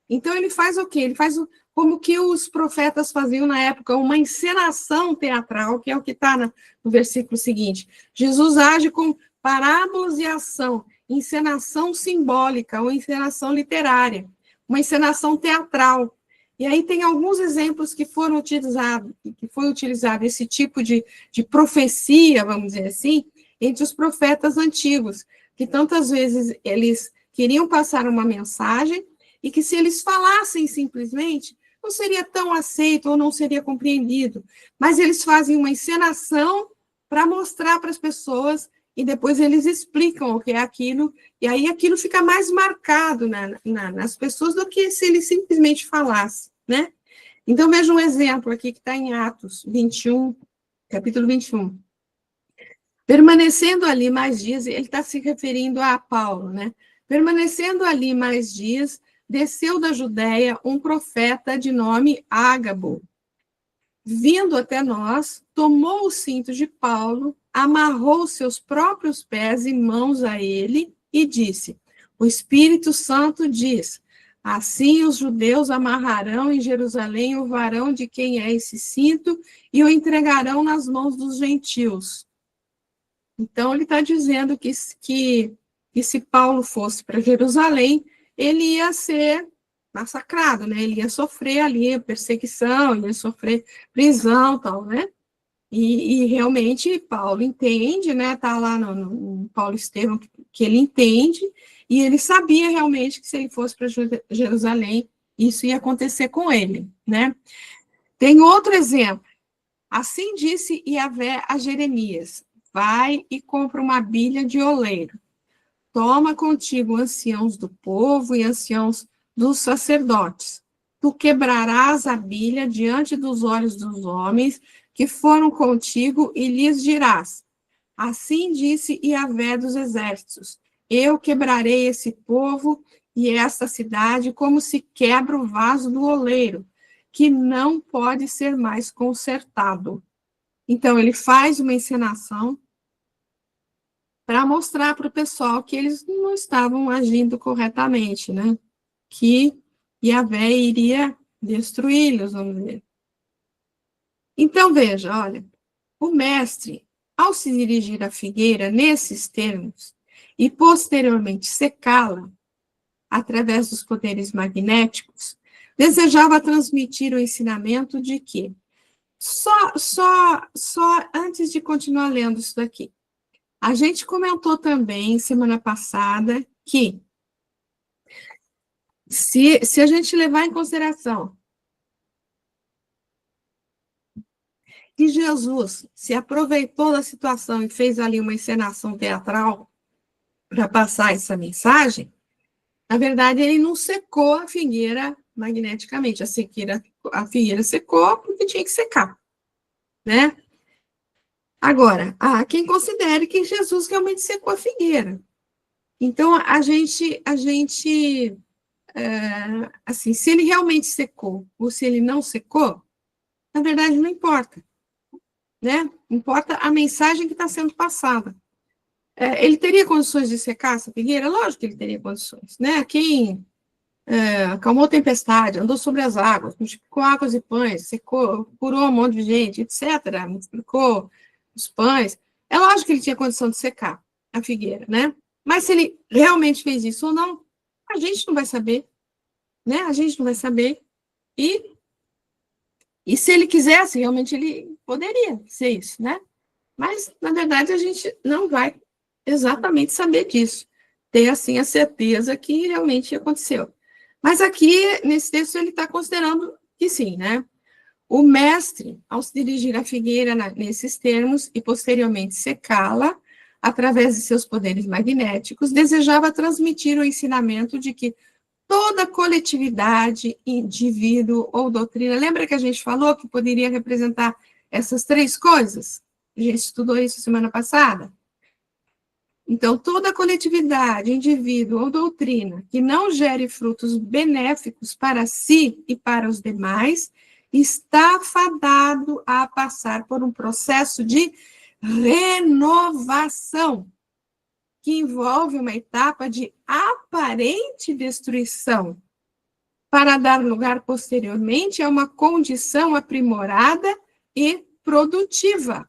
Então, ele faz o quê? Ele faz como que os profetas faziam na época, uma encenação teatral, que é o que está no versículo seguinte. Jesus age com parábolas e ação, encenação simbólica ou encenação literária, uma encenação teatral. E aí tem alguns exemplos que foram utilizados, que foi utilizado esse tipo de profecia, vamos dizer assim, entre os profetas antigos, que tantas vezes eles queriam passar uma mensagem e que se eles falassem simplesmente, não seria tão aceito ou não seria compreendido. Mas eles fazem uma encenação para mostrar para as pessoas e depois eles explicam o que é aquilo, e aí aquilo fica mais marcado nas pessoas do que se ele simplesmente falasse, né? Então, veja um exemplo aqui que está em Atos 21, capítulo 21. Permanecendo ali mais dias, ele está se referindo a Paulo, né? Permanecendo ali mais dias, desceu da Judéia um profeta de nome Ágabo. Vindo até nós, tomou o cinto de Paulo, amarrou seus próprios pés e mãos a ele e disse: o Espírito Santo diz: assim os judeus amarrarão em Jerusalém o varão de quem é esse cinto e o entregarão nas mãos dos gentios. Então, ele está dizendo que se Paulo fosse para Jerusalém, ele ia ser massacrado, né? Ele ia sofrer ali perseguição, ia sofrer prisão, tal, né? E realmente Paulo entende, né? Tá lá no Paulo Estevão que ele entende e ele sabia realmente que se ele fosse para Jerusalém, isso ia acontecer com ele, né? Tem outro exemplo. Assim disse Yahvé a Jeremias: vai e compra uma bilha de oleiro. Toma contigo anciãos do povo e anciãos dos sacerdotes. Tu quebrarás a bilha diante dos olhos dos homens que foram contigo e lhes dirás: assim disse Yahvé dos exércitos: eu quebrarei esse povo e esta cidade como se quebra o vaso do oleiro, que não pode ser mais consertado. Então, ele faz uma encenação para mostrar para o pessoal que eles não estavam agindo corretamente, né? Que Yahvé iria destruí-los, vamos dizer. Então, veja, olha, o mestre, ao se dirigir à figueira nesses termos e posteriormente secá-la através dos poderes magnéticos, desejava transmitir o ensinamento de que só antes de continuar lendo isso daqui, a gente comentou também semana passada que se a gente levar em consideração que Jesus se aproveitou da situação e fez ali uma encenação teatral para passar essa mensagem, Na verdade, ele não secou a figueira magneticamente. A figueira secou porque tinha que secar, né? Agora, há quem considere que Jesus realmente secou a figueira. Então, assim, se ele realmente secou ou se ele não secou, na verdade não importa, né? Importa a mensagem que está sendo passada. Ele teria condições de secar essa figueira? Lógico que ele teria condições, né? Quem acalmou a tempestade, andou sobre as águas, multiplicou águas e pães, secou, curou um monte de gente, etc., multiplicou os pães. É lógico que ele tinha condição de secar a figueira, né? Mas se ele realmente fez isso ou não, a gente não vai saber, né? A gente não vai saber. E se ele quisesse, realmente ele poderia ser isso, né? Mas, na verdade, a gente não vai exatamente saber disso. Ter, assim, a certeza que realmente aconteceu. Mas aqui, nesse texto, ele está considerando que sim, né? O mestre, ao se dirigir à figueira nesses termos e posteriormente secá-la, através de seus poderes magnéticos, desejava transmitir o ensinamento de que toda coletividade, indivíduo ou doutrina, lembra que a gente falou que poderia representar essas três coisas? A gente estudou isso semana passada. Então, toda coletividade, indivíduo ou doutrina que não gere frutos benéficos para si e para os demais, está fadado a passar por um processo de renovação, que envolve uma etapa de aparente destruição, para dar lugar posteriormente a uma condição aprimorada e produtiva.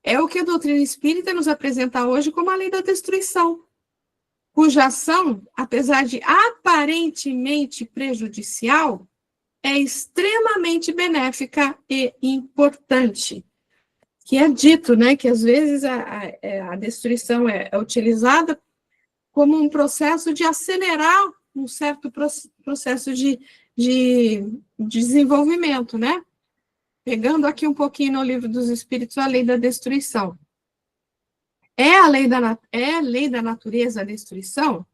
É o que a doutrina espírita nos apresenta hoje como a lei da destruição, cuja ação, apesar de aparentemente prejudicial, é extremamente benéfica e importante. Que é dito, né, que às vezes a destruição é utilizada como um processo de acelerar um certo processo de desenvolvimento, né? Pegando aqui um pouquinho no Livro dos Espíritos, a lei da destruição. É a lei da natureza a destruição?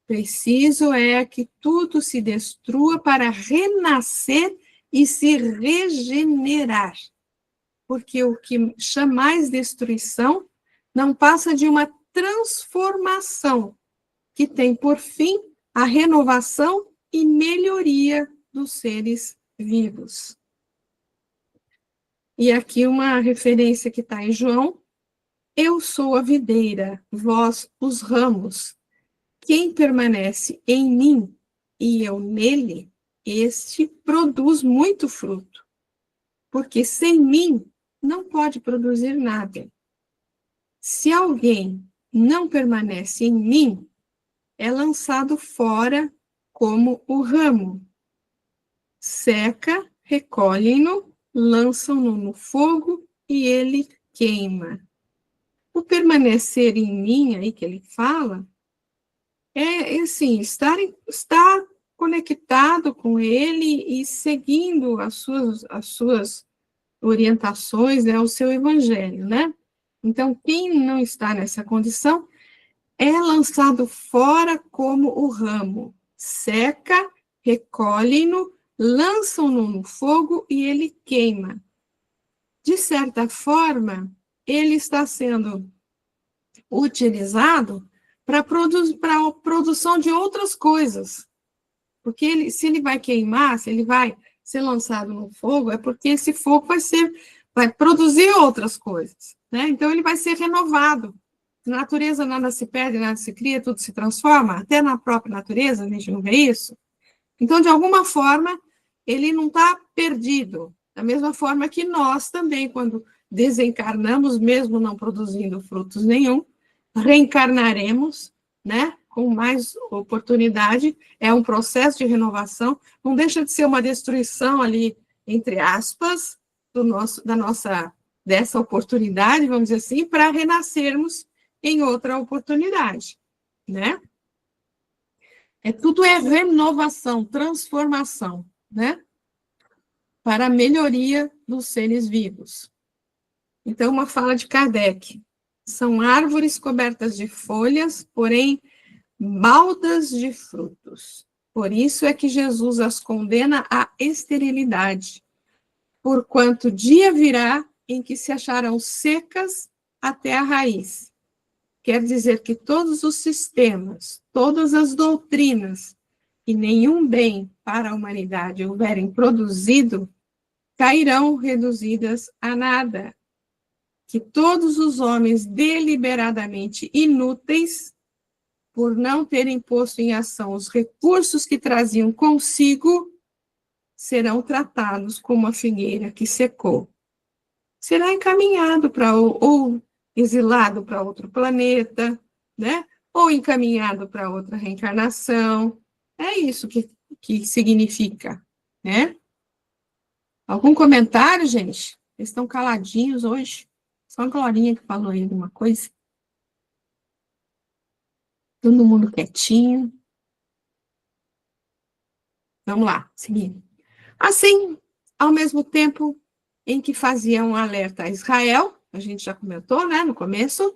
Preciso é que tudo se destrua para renascer e se regenerar. Porque o que chamais destruição não passa de uma transformação que tem por fim a renovação e melhoria dos seres vivos. E aqui uma referência que está em João: eu sou a videira, vós os ramos. Quem permanece em mim e eu nele, este produz muito fruto, porque sem mim não pode produzir nada. Se alguém não permanece em mim, é lançado fora como o ramo. Seca, recolhem-no, lançam-no no fogo e ele queima. O permanecer em mim, aí que ele fala, é assim, estar conectado com ele e seguindo as suas orientações, né, o seu evangelho, né? Então, quem não está nessa condição é lançado fora como o ramo, seca, recolhem-no, lançam-no no fogo e ele queima. De certa forma, ele está sendo utilizado para a produção de outras coisas. Porque se ele vai queimar, se ele vai ser lançado no fogo, é porque esse fogo vai produzir outras coisas, né? Então ele vai ser renovado. Na natureza nada se perde, nada se cria, tudo se transforma, até na própria natureza a gente não vê isso. Então, de alguma forma, ele não está perdido. Da mesma forma que nós também, quando desencarnamos, mesmo não produzindo frutos nenhum, reencarnaremos, né, com mais oportunidade. É um processo de renovação, não deixa de ser uma destruição ali, entre aspas, dessa oportunidade, vamos dizer assim, para renascermos em outra oportunidade, né? Tudo é renovação, transformação, né? Para a melhoria dos seres vivos. Então, uma fala de Kardec: São árvores cobertas de folhas, porém baldas de frutos. Por isso é que Jesus as condena à esterilidade, porquanto dia virá em que se acharão secas até a raiz. Quer dizer que todos os sistemas, todas as doutrinas e nenhum bem para a humanidade houverem produzido, cairão reduzidas a nada. Que todos os homens deliberadamente inúteis, por não terem posto em ação os recursos que traziam consigo, serão tratados como a figueira que secou. Será encaminhado para ou exilado para outro planeta, né? Ou encaminhado para outra reencarnação. É isso que significa, né? Algum comentário, gente? Eles estão caladinhos hoje. Só a Glorinha que falou aí alguma coisa. Todo mundo quietinho. Vamos lá, seguindo. Assim, ao mesmo tempo em que fazia um alerta a Israel, a gente já comentou, né, no começo,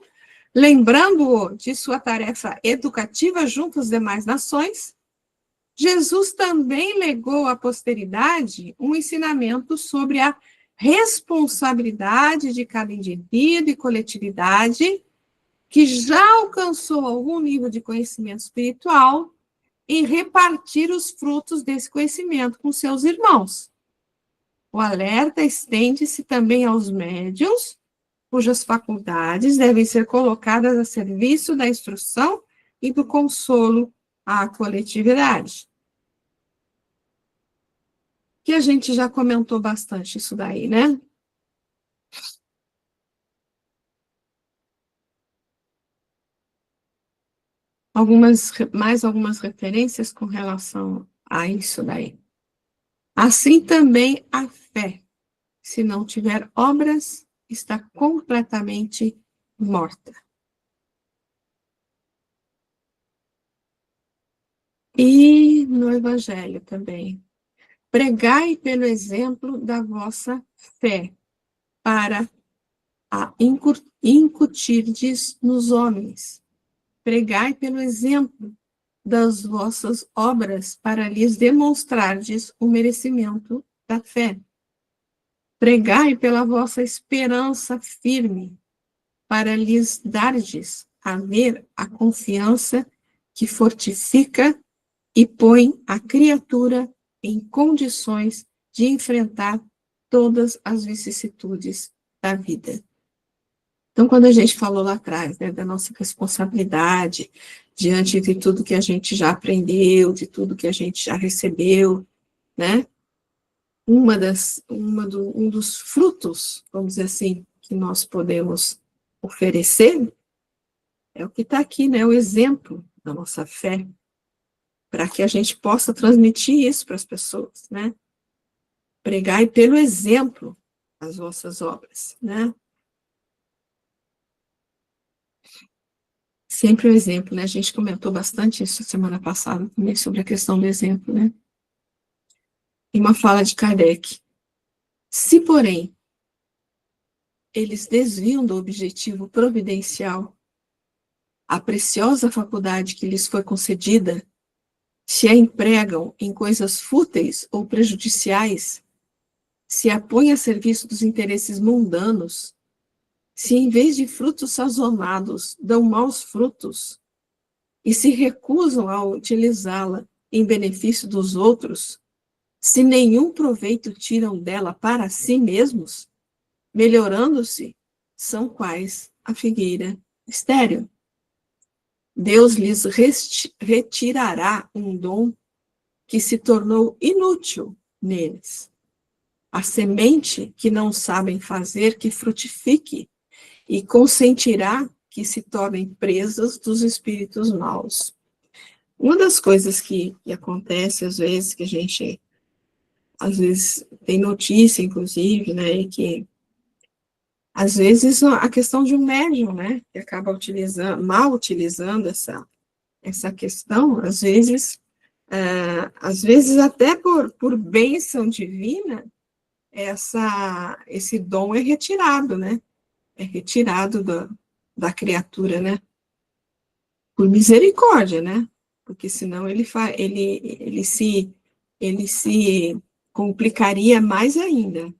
lembrando-o de sua tarefa educativa junto às demais nações, Jesus também legou à posteridade um ensinamento sobre a responsabilidade de cada indivíduo e coletividade que já alcançou algum nível de conhecimento espiritual em repartir os frutos desse conhecimento com seus irmãos. O alerta estende-se também aos médiuns, cujas faculdades devem ser colocadas a serviço da instrução e do consolo à coletividade. Que a gente já comentou bastante isso daí, né? Mais algumas referências com relação a isso daí. Assim também a fé, se não tiver obras, está completamente morta. E no Evangelho também. Pregai pelo exemplo da vossa fé, para a incutirdes nos homens. Pregai pelo exemplo das vossas obras, para lhes demonstrardes o merecimento da fé. Pregai pela vossa esperança firme, para lhes dardes a ver a confiança que fortifica e põe a criatura em condições de enfrentar todas as vicissitudes da vida. Então, quando a gente falou lá atrás, né, da nossa responsabilidade diante de tudo que a gente já aprendeu, de tudo que a gente já recebeu, né? Um dos frutos, vamos dizer assim, que nós podemos oferecer é o que está aqui, né? O exemplo da nossa fé, para que a gente possa transmitir isso para as pessoas, né? Pregai pelo exemplo as vossas obras, né? Sempre o exemplo, né? A gente comentou bastante isso semana passada também sobre a questão do exemplo, né? Em uma fala de Kardec. Se, porém, eles desviam do objetivo providencial a preciosa faculdade que lhes foi concedida, se a empregam em coisas fúteis ou prejudiciais, se a põem a serviço dos interesses mundanos, se em vez de frutos sazonados dão maus frutos, e se recusam a utilizá-la em benefício dos outros, se nenhum proveito tiram dela para si mesmos, melhorando-se, são quais a figueira estéril. Deus lhes retirará um dom que se tornou inútil neles. A semente que não sabem fazer que frutifique, e consentirá que se tornem presas dos espíritos maus. Uma das coisas que acontece às vezes, que a gente, às vezes, tem notícia, inclusive, né, e que, às vezes, a questão de um médium, né, que acaba mal utilizando essa questão, às vezes até por bênção divina, esse dom é retirado, né, é retirado da criatura, né? Por misericórdia, né? Porque senão ele se complicaria mais ainda,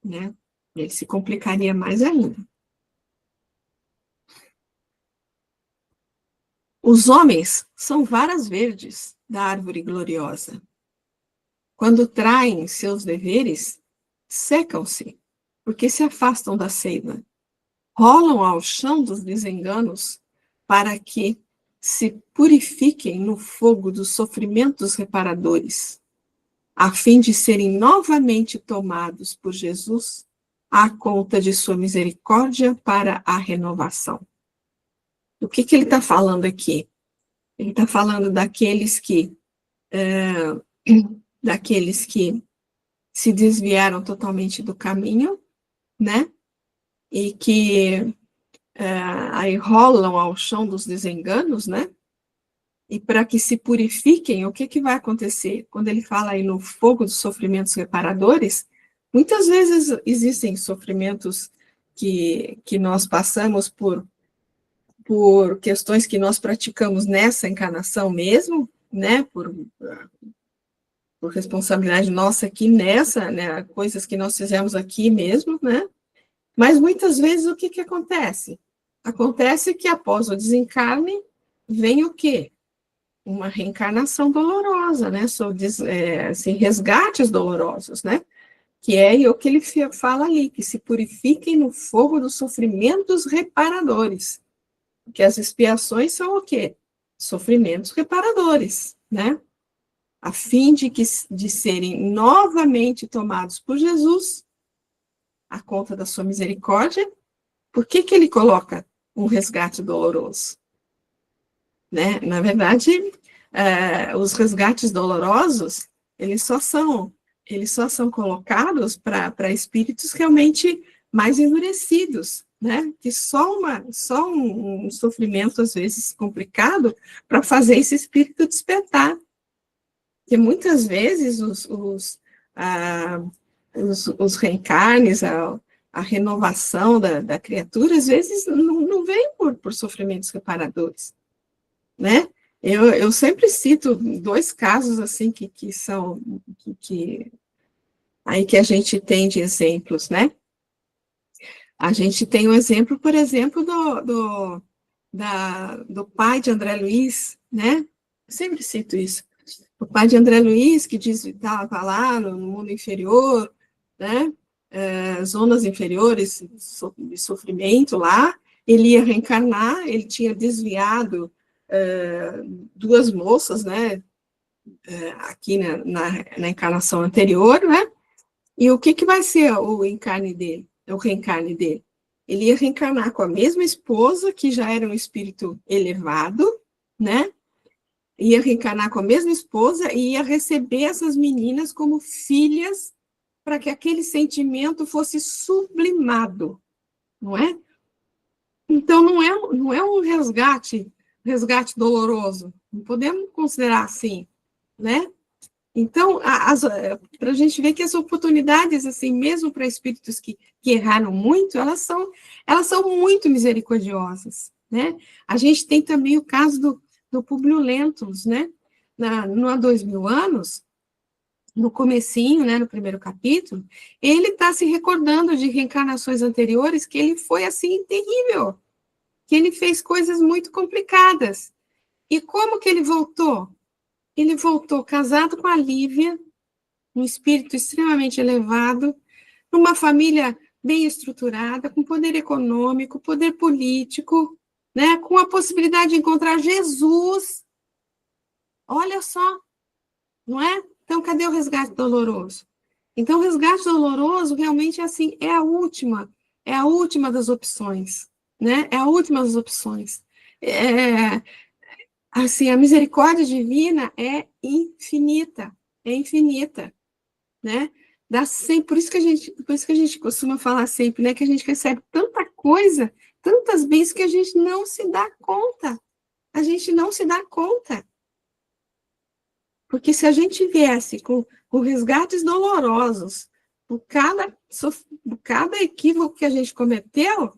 né? Ele se complicaria mais ainda. Os homens são varas verdes da árvore gloriosa. Quando traem seus deveres, secam-se, porque se afastam da seiva. Rolam ao chão dos desenganos para que se purifiquem no fogo dos sofrimentos reparadores, a fim de serem novamente tomados por Jesus à conta de sua misericórdia para a renovação. O que ele está falando aqui? Ele está falando daqueles que se desviaram totalmente do caminho, né? E que aí rolam ao chão dos desenganos, né? E para que se purifiquem, o que vai acontecer? Quando ele fala aí no fogo dos sofrimentos reparadores, muitas vezes existem sofrimentos que nós passamos por questões que nós praticamos nessa encarnação mesmo, né? Por responsabilidade nossa aqui nessa, né? Coisas que nós fizemos aqui mesmo, né? Mas muitas vezes o que acontece? Acontece que após o desencarne vem o quê? Uma reencarnação dolorosa, né? Assim, resgates dolorosos, né? Que é o que ele fala ali, que se purifiquem no fogo dos sofrimentos reparadores. Porque as expiações são o quê? Sofrimentos reparadores, né? A fim de serem novamente tomados por Jesus, a conta da sua misericórdia. Por que ele coloca um resgate doloroso? Né? Na verdade, os resgates dolorosos, eles só são colocados para espíritos realmente mais endurecidos, né? Que só um sofrimento, às vezes, complicado para fazer esse espírito despertar. Porque muitas vezes os reencarnes, a renovação da criatura, às vezes não vem por sofrimentos reparadores, né? Eu sempre cito dois casos assim que são aí que a gente tem de exemplos, né? A gente tem um exemplo, por exemplo, do pai de André Luiz, né? Eu sempre cito isso. O pai de André Luiz, que estava lá no mundo inferior, né? Zonas inferiores de sofrimento lá, ele ia reencarnar, ele tinha desviado duas moças, né? Aqui na encarnação anterior, né? E o que vai ser o reencarne dele? Ele ia reencarnar com a mesma esposa, que já era um espírito elevado, né? Ia reencarnar com a mesma esposa e ia receber essas meninas como filhas para que aquele sentimento fosse sublimado, não é? Então, não é um resgate doloroso, não podemos considerar assim, né? Então, para a gente ver que as oportunidades, assim, mesmo para espíritos que erraram muito, elas são muito misericordiosas, né? A gente tem também o caso do Publio Lentulus, né? No Há 2000 anos, no comecinho, né, no primeiro capítulo, ele está se recordando de reencarnações anteriores que ele foi, assim, terrível, que ele fez coisas muito complicadas. E como que ele voltou? Ele voltou casado com a Lívia, um espírito extremamente elevado, numa família bem estruturada, com poder econômico, poder político, né, com a possibilidade de encontrar Jesus. Olha só, não é? Então, cadê o resgate doloroso? Então, o resgate doloroso realmente assim é a última das opções, né? É a última das opções. Assim, a misericórdia divina é infinita, né? Dá sempre, por isso que a gente costuma falar sempre, né? Que a gente recebe tanta coisa, tantas bênçãos que a gente não se dá conta. A gente não se dá conta. Porque se a gente viesse com resgates dolorosos por cada equívoco que a gente cometeu,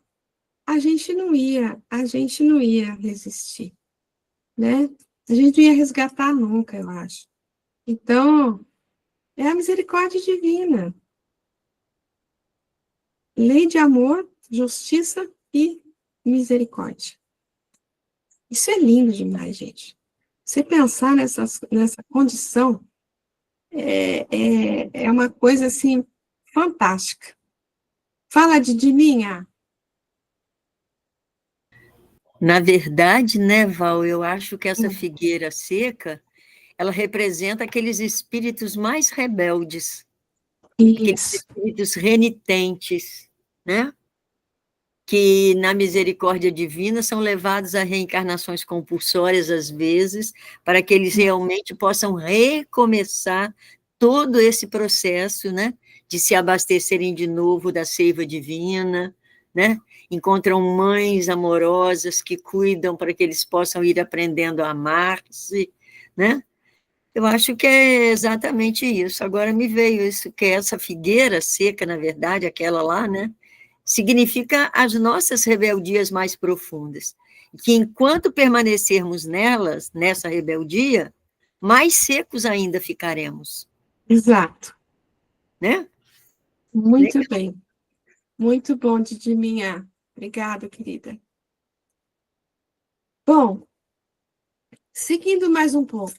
a gente não ia resistir, né? A gente não ia resgatar nunca, eu acho. Então, é a misericórdia divina. Lei de amor, justiça e misericórdia. Isso é lindo demais, gente. Você pensar nessa condição é uma coisa, assim, fantástica. Fala de mim, ah. Na verdade, né, Val, eu acho que essa figueira seca, ela representa aqueles espíritos mais rebeldes, aqueles Isso. espíritos renitentes, né? Que na misericórdia divina são levados a reencarnações compulsórias às vezes, para que eles realmente possam recomeçar todo esse processo, né, de se abastecerem de novo da seiva divina, né? Encontram mães amorosas que cuidam para que eles possam ir aprendendo a amar-se, né? Eu acho que é exatamente isso. Agora me veio isso, que é essa figueira seca, na verdade, aquela lá, né? Significa as nossas rebeldias mais profundas. Que enquanto permanecermos nelas, nessa rebeldia, mais secos ainda ficaremos. Exato. Né? Muito bem. Muito bom, Didi minha. Obrigada, querida. Bom, seguindo mais um pouco.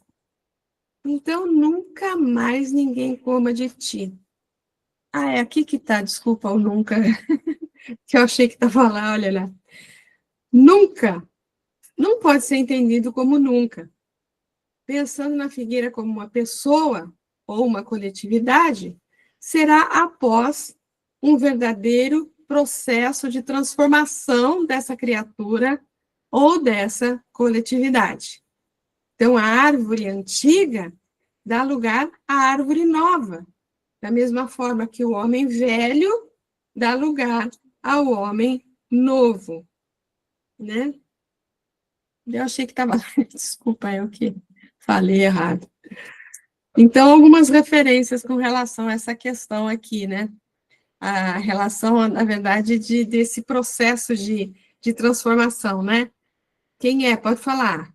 Então, nunca mais ninguém coma de ti. Ah, é aqui que tá, desculpa, o nunca, que eu achei que estava lá, olha lá. Nunca, não pode ser entendido como nunca. Pensando na figueira como uma pessoa ou uma coletividade, será após um verdadeiro processo de transformação dessa criatura ou dessa coletividade. Então, a árvore antiga dá lugar à árvore nova, da mesma forma que o homem velho dá lugar ao homem novo, né? Eu achei que estava... Desculpa, eu que falei errado. Então, algumas referências com relação a essa questão aqui, né? A relação, na verdade, desse processo de transformação, né? Quem é? Pode falar.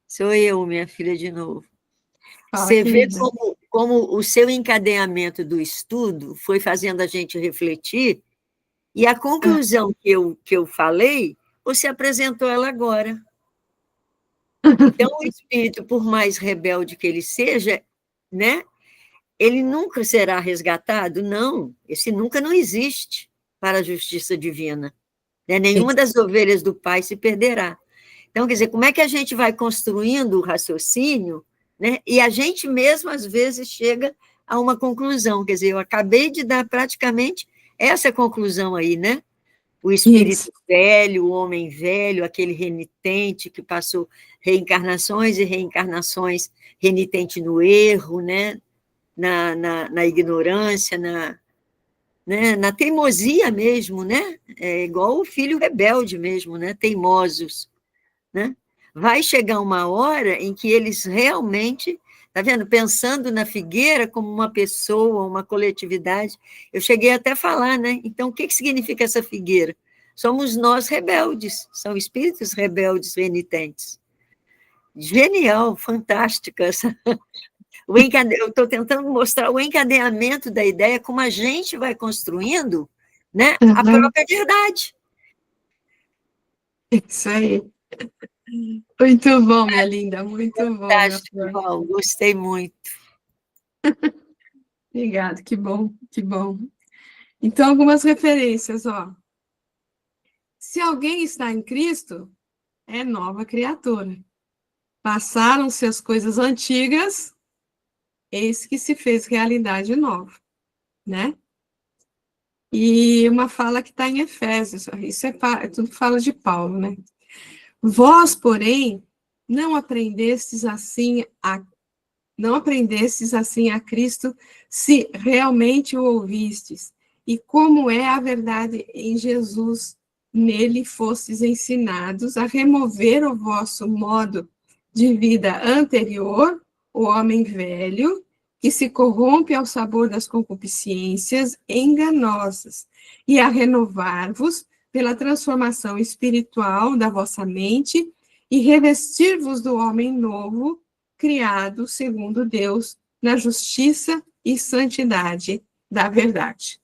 Sou eu, minha filha, de novo. Fala, Você vê querida. como o seu encadeamento do estudo foi fazendo a gente refletir, e a conclusão que eu falei, você apresentou ela agora. Então, o espírito, por mais rebelde que ele seja, né, ele nunca será resgatado? Não, esse nunca não existe para a justiça divina. Né? Nenhuma das ovelhas do Pai se perderá. Então, quer dizer, como é que a gente vai construindo o raciocínio, né? E a gente mesmo, às vezes, chega a uma conclusão. Quer dizer, eu acabei de dar praticamente essa conclusão aí, né? O espírito Isso. velho, o homem velho, aquele renitente que passou reencarnações e reencarnações renitente no erro, né? Na ignorância, né? Na teimosia mesmo, né? É igual o filho rebelde mesmo, né? Teimosos, né? Vai chegar uma hora em que eles realmente, tá vendo? Pensando na figueira como uma pessoa, uma coletividade, eu cheguei até a falar, né? Então, o que significa essa figueira? Somos nós rebeldes, são espíritos rebeldes renitentes. Genial, fantástica essa. Eu estou tentando mostrar o encadeamento da ideia, como a gente vai construindo, né, a própria verdade. Isso aí. Muito bom, minha linda, muito bom, minha Fantástico, flor. Val, gostei muito. Obrigada, que bom, que bom. Então, algumas referências, ó. Se alguém está em Cristo, é nova criatura. Passaram-se as coisas antigas, eis que se fez realidade nova, né? E uma fala que está em Efésios, isso é tudo fala de Paulo, né? Vós, porém, não aprendestes assim a Cristo, se realmente o ouvistes, e como é a verdade em Jesus, nele fostes ensinados a remover o vosso modo de vida anterior, o homem velho, que se corrompe ao sabor das concupiscências enganosas, e a renovar-vos pela transformação espiritual da vossa mente e revestir-vos do homem novo, criado segundo Deus, na justiça e santidade da verdade.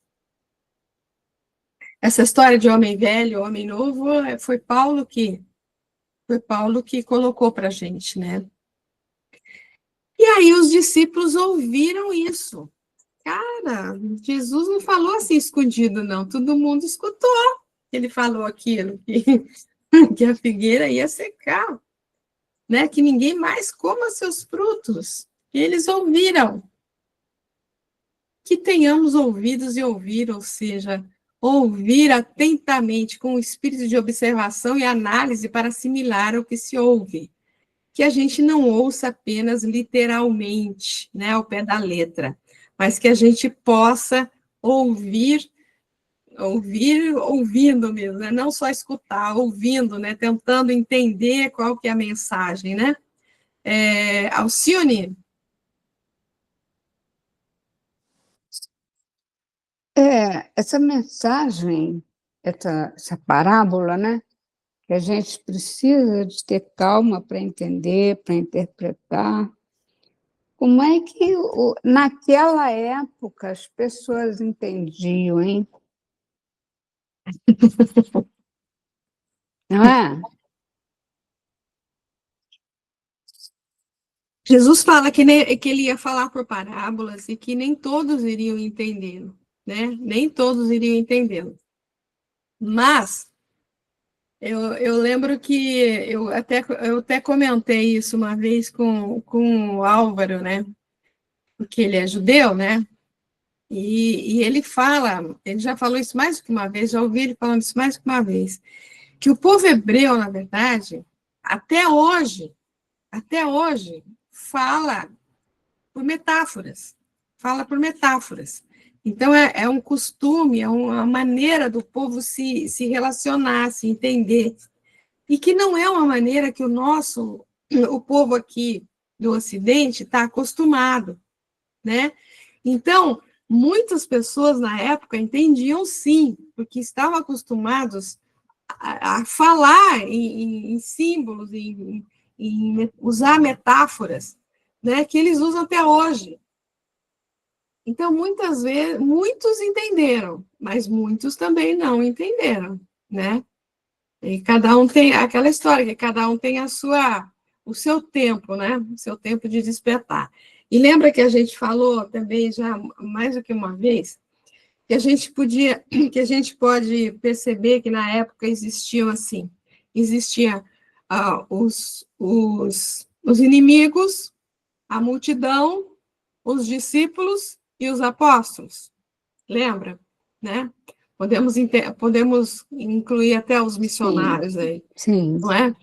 Essa história de homem velho, homem novo, foi Paulo que colocou para a gente, né? E aí os discípulos ouviram isso. Cara, Jesus não falou assim escondido, não. Todo mundo escutou. Ele falou aquilo, que a figueira ia secar, né? Que ninguém mais coma seus frutos. E eles ouviram. Que tenhamos ouvidos e ouvir, ou seja, ouvir atentamente com o espírito de observação e análise para assimilar o que se ouve. Que a gente não ouça apenas literalmente, né, ao pé da letra, mas que a gente possa ouvir ouvindo mesmo, né? Não só escutar, ouvindo, né? Tentando entender qual que é a mensagem, né? Alcione? Essa mensagem, essa parábola, né? Que a gente precisa de ter calma para entender, para interpretar. Como é que naquela época as pessoas entendiam, hein? Não é? Jesus fala que ele ia falar por parábolas e que nem todos iriam entendê-lo, né? Nem todos iriam entendê-lo. Mas eu lembro que eu até comentei isso uma vez com o Álvaro, né? Porque ele é judeu, né? E ele já falou isso mais do que uma vez, já ouvi ele falando isso mais do que uma vez, que o povo hebreu, na verdade, até hoje, fala por metáforas. Então, é um costume, é uma maneira do povo se relacionar, se entender. E que não é uma maneira que o povo aqui do Ocidente está acostumado, né? Então, muitas pessoas na época entendiam sim, porque estavam acostumados a falar em símbolos, em usar metáforas, né, que eles usam até hoje. Então, muitas vezes, muitos entenderam, mas muitos também não entenderam, né? E cada um tem aquela história, que cada um tem o seu tempo, né? O seu tempo de despertar. E lembra que a gente falou também já mais do que uma vez, que a gente pode perceber que na época existiam os inimigos, a multidão, os discípulos e os apóstolos. Lembra? Né? Podemos incluir até os missionários aí, Sim. não é?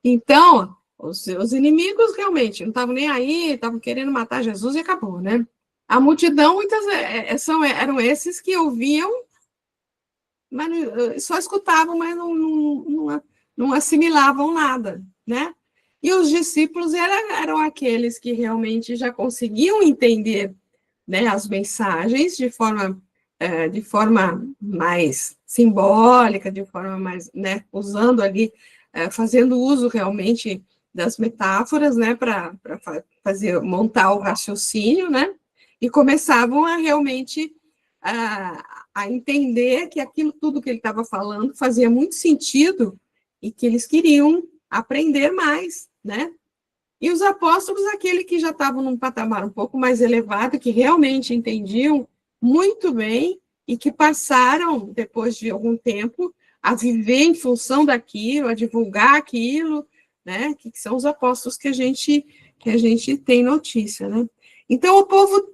Então, os inimigos realmente não estavam nem aí, estavam querendo matar Jesus e acabou, né? A multidão, muitas eram esses que ouviam, mas só escutavam, mas não assimilavam nada, né? E os discípulos eram aqueles que realmente já conseguiam entender, né, as mensagens de forma mais simbólica, de forma mais, né, usando ali, fazendo uso realmente das metáforas, né, para montar o raciocínio, né, e começavam a realmente a entender que aquilo tudo que ele estava falando fazia muito sentido e que eles queriam aprender mais, né? E os apóstolos, aquele que já estavam num patamar um pouco mais elevado, que realmente entendiam muito bem e que passaram, depois de algum tempo, a viver em função daquilo, a divulgar aquilo, né? Que são os apóstolos que a gente tem notícia, né? Então, o povo,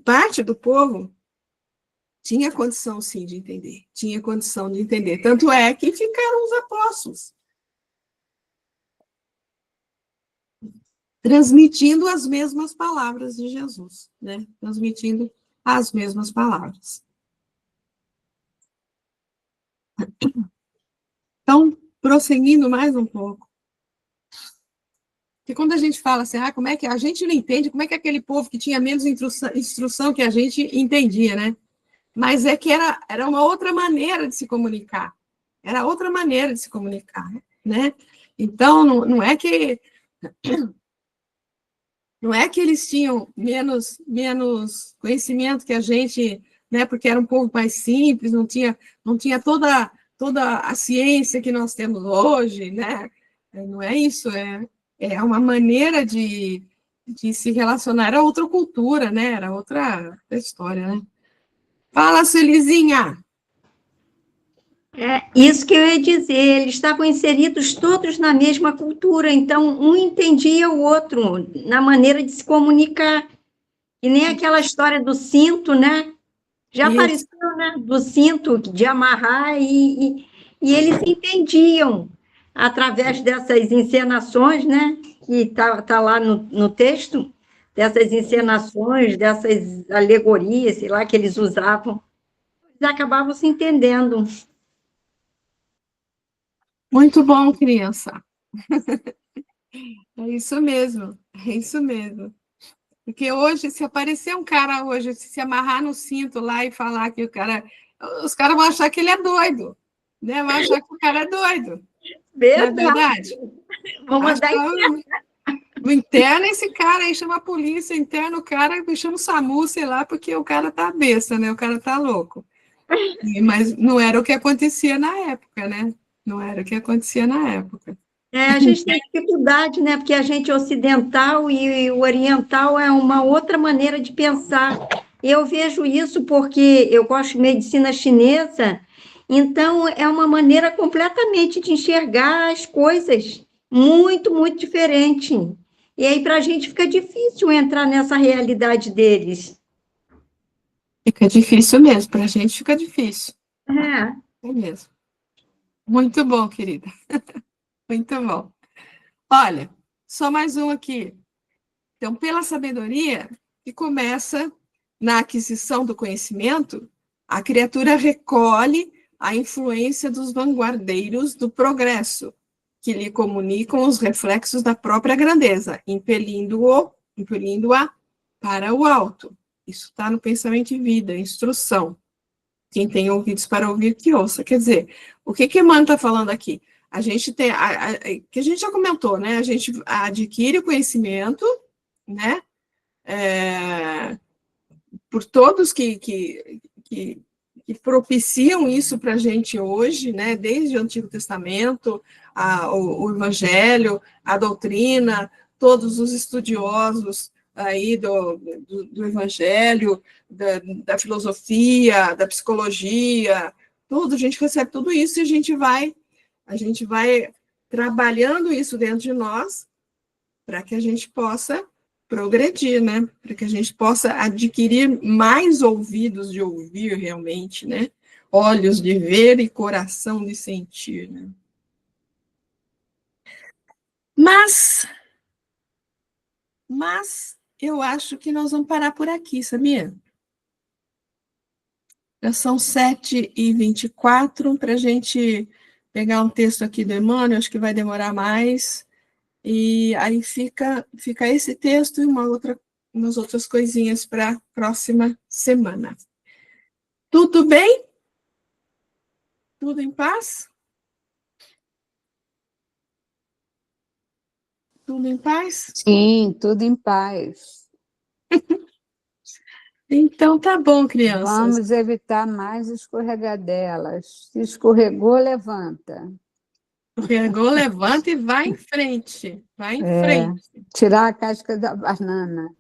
parte do povo, tinha condição, sim, de entender. Tinha condição de entender. Tanto é que ficaram os apóstolos, transmitindo as mesmas palavras de Jesus, né? Transmitindo as mesmas palavras. Então, prosseguindo mais um pouco. Porque quando a gente fala assim, como é que a gente não entende, como é que aquele povo que tinha menos instrução que a gente entendia, né? mas é que era uma outra maneira de se comunicar. Era outra maneira de se comunicar, né? Então, não é que eles tinham menos conhecimento que a gente, né? Porque era um povo mais simples, não tinha toda a ciência que nós temos hoje, né? Não é isso, é uma maneira de se relacionar, era outra cultura, né? Era outra história, né? Fala, Celizinha! É isso que eu ia dizer, eles estavam inseridos todos na mesma cultura, então um entendia o outro na maneira de se comunicar. E nem aquela história do cinto, né? Já Isso. apareceu, né? Do cinto, de amarrar, e eles se entendiam através dessas encenações, né? Que tá lá no texto, dessas encenações, dessas alegorias, sei lá, que eles usavam. Eles acabavam se entendendo. Muito bom, criança. É isso mesmo, é isso mesmo. Porque hoje, se aparecer um cara hoje, se amarrar no cinto lá e falar que os caras vão achar que ele é doido, né? Vão achar que o cara é doido. Não é verdade? Vamos mandar O interno esse cara aí, chama a polícia, interno o cara, chama o SAMU, sei lá, porque o cara tá besta, né? O cara tá louco. Mas não era o que acontecia na época, né? Não era o que acontecia na época. A gente tem dificuldade, né? Porque a gente é ocidental e o oriental é uma outra maneira de pensar. Eu vejo isso porque eu gosto de medicina chinesa, então é uma maneira completamente de enxergar as coisas, muito, muito diferente. E aí, para a gente fica difícil entrar nessa realidade deles. Fica difícil mesmo, para a gente fica difícil. É. É mesmo. Muito bom, querida. Muito bom. Olha, só mais um aqui. Então, pela sabedoria, que começa na aquisição do conhecimento, a criatura recolhe a influência dos vanguardeiros do progresso, que lhe comunicam os reflexos da própria grandeza, impelindo-a para o alto. Isso está no Pensamento e Vida, instrução. Quem tem ouvidos para ouvir, que ouça. Quer dizer, o que Emmanuel está falando aqui? A gente tem, que a gente já comentou, né? A gente adquire o conhecimento, né? Por todos que propiciam isso para a gente hoje, né? Desde o Antigo Testamento, o Evangelho, a doutrina, todos os estudiosos aí do Evangelho, da filosofia, da psicologia, tudo, a gente recebe tudo isso e a gente vai trabalhando isso dentro de nós para que a gente possa progredir, né? Para que a gente possa adquirir mais ouvidos de ouvir realmente, né? Olhos de ver e coração de sentir, né? Mas eu acho que nós vamos parar por aqui, sabia? Já são 7h24, para a gente pegar um texto aqui do Emmanuel, acho que vai demorar mais, e aí fica esse texto e umas outras coisinhas para a próxima semana. Tudo bem? Tudo em paz? Tudo em paz? Sim, tudo em paz. Então, tá bom, crianças. Vamos evitar mais escorregadelas. Se escorregou, levanta. Escorregou, levanta e vai em frente. Vai em frente. Tirar a casca da banana.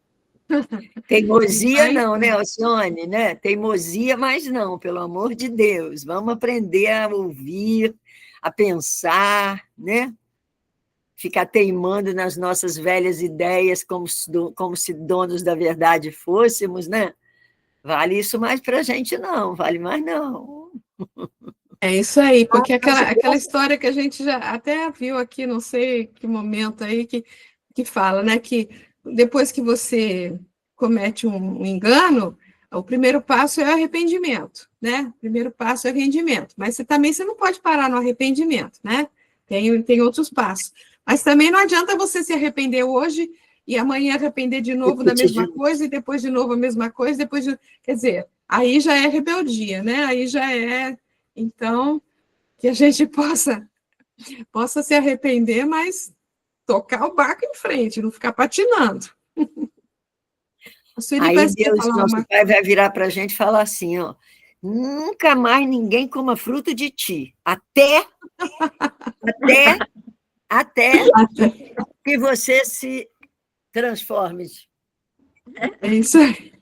Teimosia não, né, Alcione? Né? Teimosia, mas não, pelo amor de Deus. Vamos aprender a ouvir, a pensar, né? Ficar teimando nas nossas velhas ideias como se donos da verdade fôssemos, né? Vale isso mais para a gente, não. Vale mais, não. É isso aí, porque aquela história que a gente já até viu aqui, não sei que momento aí, que fala, né, que depois que você comete um engano, o primeiro passo é o arrependimento, né? O primeiro passo é o arrependimento, mas você não pode parar no arrependimento, né? Tem outros passos. Mas também não adianta você se arrepender hoje e amanhã arrepender de novo da mesma coisa, e depois de novo a mesma coisa, quer dizer, aí já é rebeldia, né? Aí já é, então, que a gente possa se arrepender, mas tocar o barco em frente, não ficar patinando. A Sueli Aí parece que quer Deus, falar nosso uma Pai, vai virar para a gente e falar assim, ó, nunca mais ninguém coma fruto de ti, até coisa. que você se transforme. É isso aí.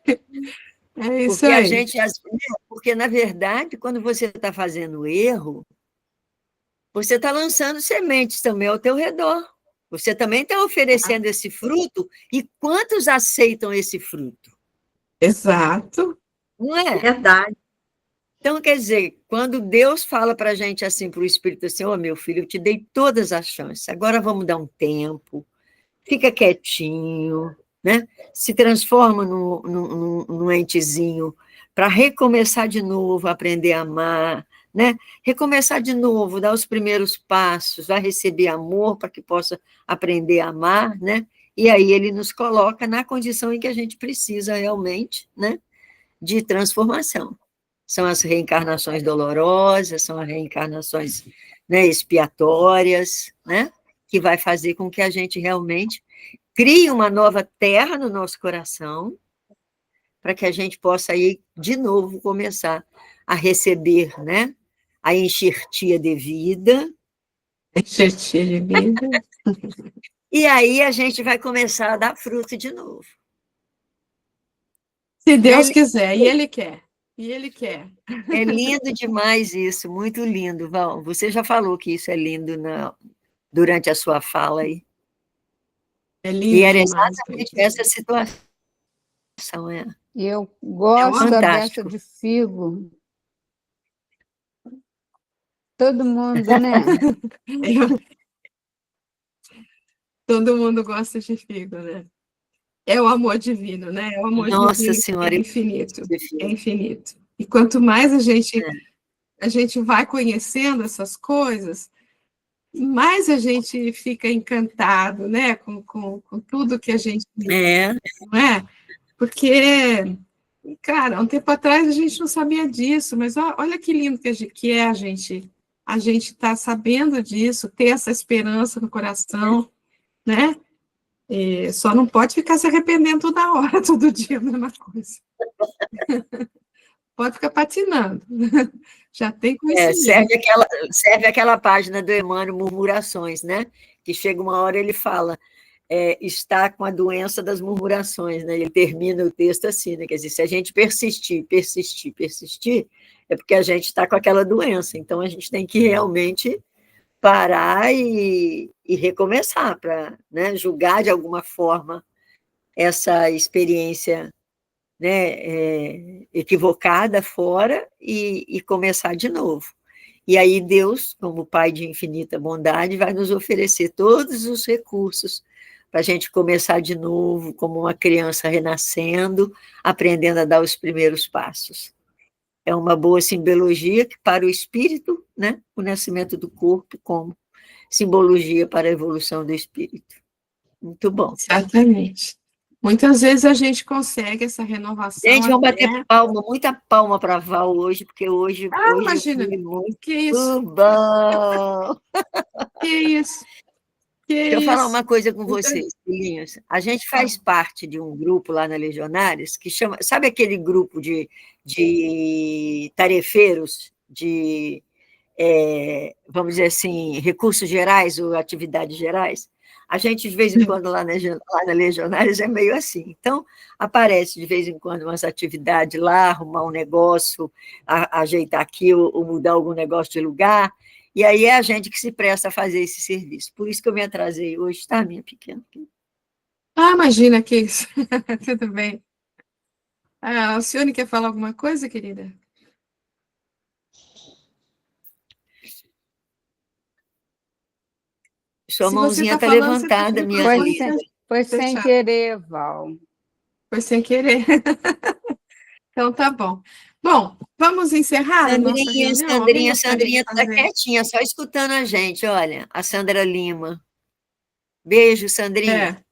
É isso Porque a aí. gente, porque na verdade, quando você está fazendo erro, você está lançando sementes também ao teu redor. Você também está oferecendo esse fruto, e quantos aceitam esse fruto? Exato. Não é? Verdade. Então, quer dizer, quando Deus fala para a gente assim, para o Espírito assim, ô meu filho, eu te dei todas as chances, agora vamos dar um tempo, fica quietinho, né? Se transforma num entezinho para recomeçar de novo, aprender a amar, né? Recomeçar de novo, dar os primeiros passos, vai receber amor para que possa aprender a amar, né? E aí ele nos coloca na condição em que a gente precisa realmente, né? De transformação. São as reencarnações dolorosas, são as reencarnações, né, expiatórias, né? Que vai fazer com que a gente realmente crie uma nova terra no nosso coração, para que a gente possa aí, de novo, começar a receber, né, a enxertia de vida, Enxertia de vida. e aí a gente vai começar a dar fruto de novo. Se Deus É, quiser, e Ele quer. E Ele quer. é lindo demais isso, muito lindo, Val. Você já falou que isso é lindo durante a sua fala aí. É E lindo era demais exatamente mesmo. essa situação, é. E eu É gosto uma... da beça Fantástico. de figo. Todo mundo, né? Todo mundo gosta de figo, né? É o amor divino, né? É o amor Nossa divino que Senhora, é eu infinito. gosto de É filme. infinito. E quanto mais a gente vai conhecendo essas coisas, mais a gente fica encantado, né? Com tudo que a gente, É, não é? Porque, cara, um tempo atrás a gente não sabia disso, mas olha que lindo que é a gente estar sabendo disso, ter essa esperança no coração, né? E só não pode ficar se arrependendo toda hora, todo dia, a mesma coisa. Pode ficar patinando. Já tem conhecimento. serve aquela página do Emmanuel, Murmurações, né? Que chega uma hora ele fala, está com a doença das murmurações, né? Ele termina o texto assim, né? Quer dizer, se a gente persistir, é porque a gente está com aquela doença. Então, a gente tem que realmente parar e recomeçar para, né, julgar de alguma forma essa experiência, né, equivocada fora e começar de novo. E aí Deus, como Pai de infinita bondade, vai nos oferecer todos os recursos para a gente começar de novo, como uma criança renascendo, aprendendo a dar os primeiros passos. É uma boa simbologia que para o espírito, né, o nascimento do corpo como simbologia para a evolução do espírito. Muito bom. Exatamente. Muitas vezes a gente consegue essa renovação Gente, vamos bater até... palma, muita palma para a Val hoje, porque hoje Imagina, foi muito que isso, bom. que isso, que Deixa eu falar isso. uma coisa com Muita... vocês, filhinhos. A gente faz parte de um grupo lá na Legionários que chama, sabe aquele grupo de tarefeiros, vamos dizer assim, recursos gerais ou atividades gerais? A gente, de vez em quando, lá na Legionários, é meio assim. Então, aparece, de vez em quando, umas atividades lá, arrumar um negócio, ajeitar aqui ou mudar algum negócio de lugar, e aí é a gente que se presta a fazer esse serviço. Por isso que eu me atrasei hoje, tá, minha pequena? Imagina que isso. Tudo bem. A Alcione quer falar alguma coisa, querida? Sua Se você mãozinha está está falando, você está com levantada, o minha Foi microfone querida. sem, foi sem fechado. querer, Val. Foi sem querer. Então, tá bom. Bom, vamos encerrar a nossa reunião? Alguém gostaria de Sandrinha está fazer? quietinha, só escutando a gente, olha, a Sandra Lima. Beijo, Sandrinha.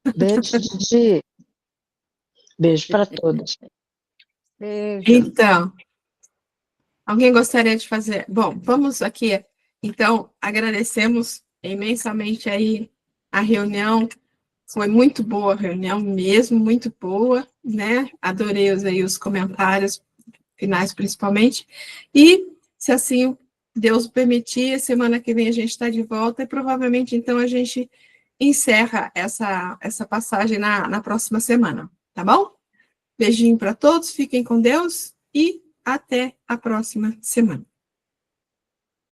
É. Beijo, Didi. Beijo para todos. Beijo. Então, alguém gostaria de fazer? Bom, vamos aqui. Então, agradecemos imensamente aí a reunião. Foi muito boa a reunião mesmo, muito boa, né? Adorei aí os comentários finais, principalmente. E, se assim Deus permitir, semana que vem a gente está de volta e provavelmente, então, a gente encerra essa passagem na próxima semana, tá bom? Beijinho para todos, fiquem com Deus e até a próxima semana.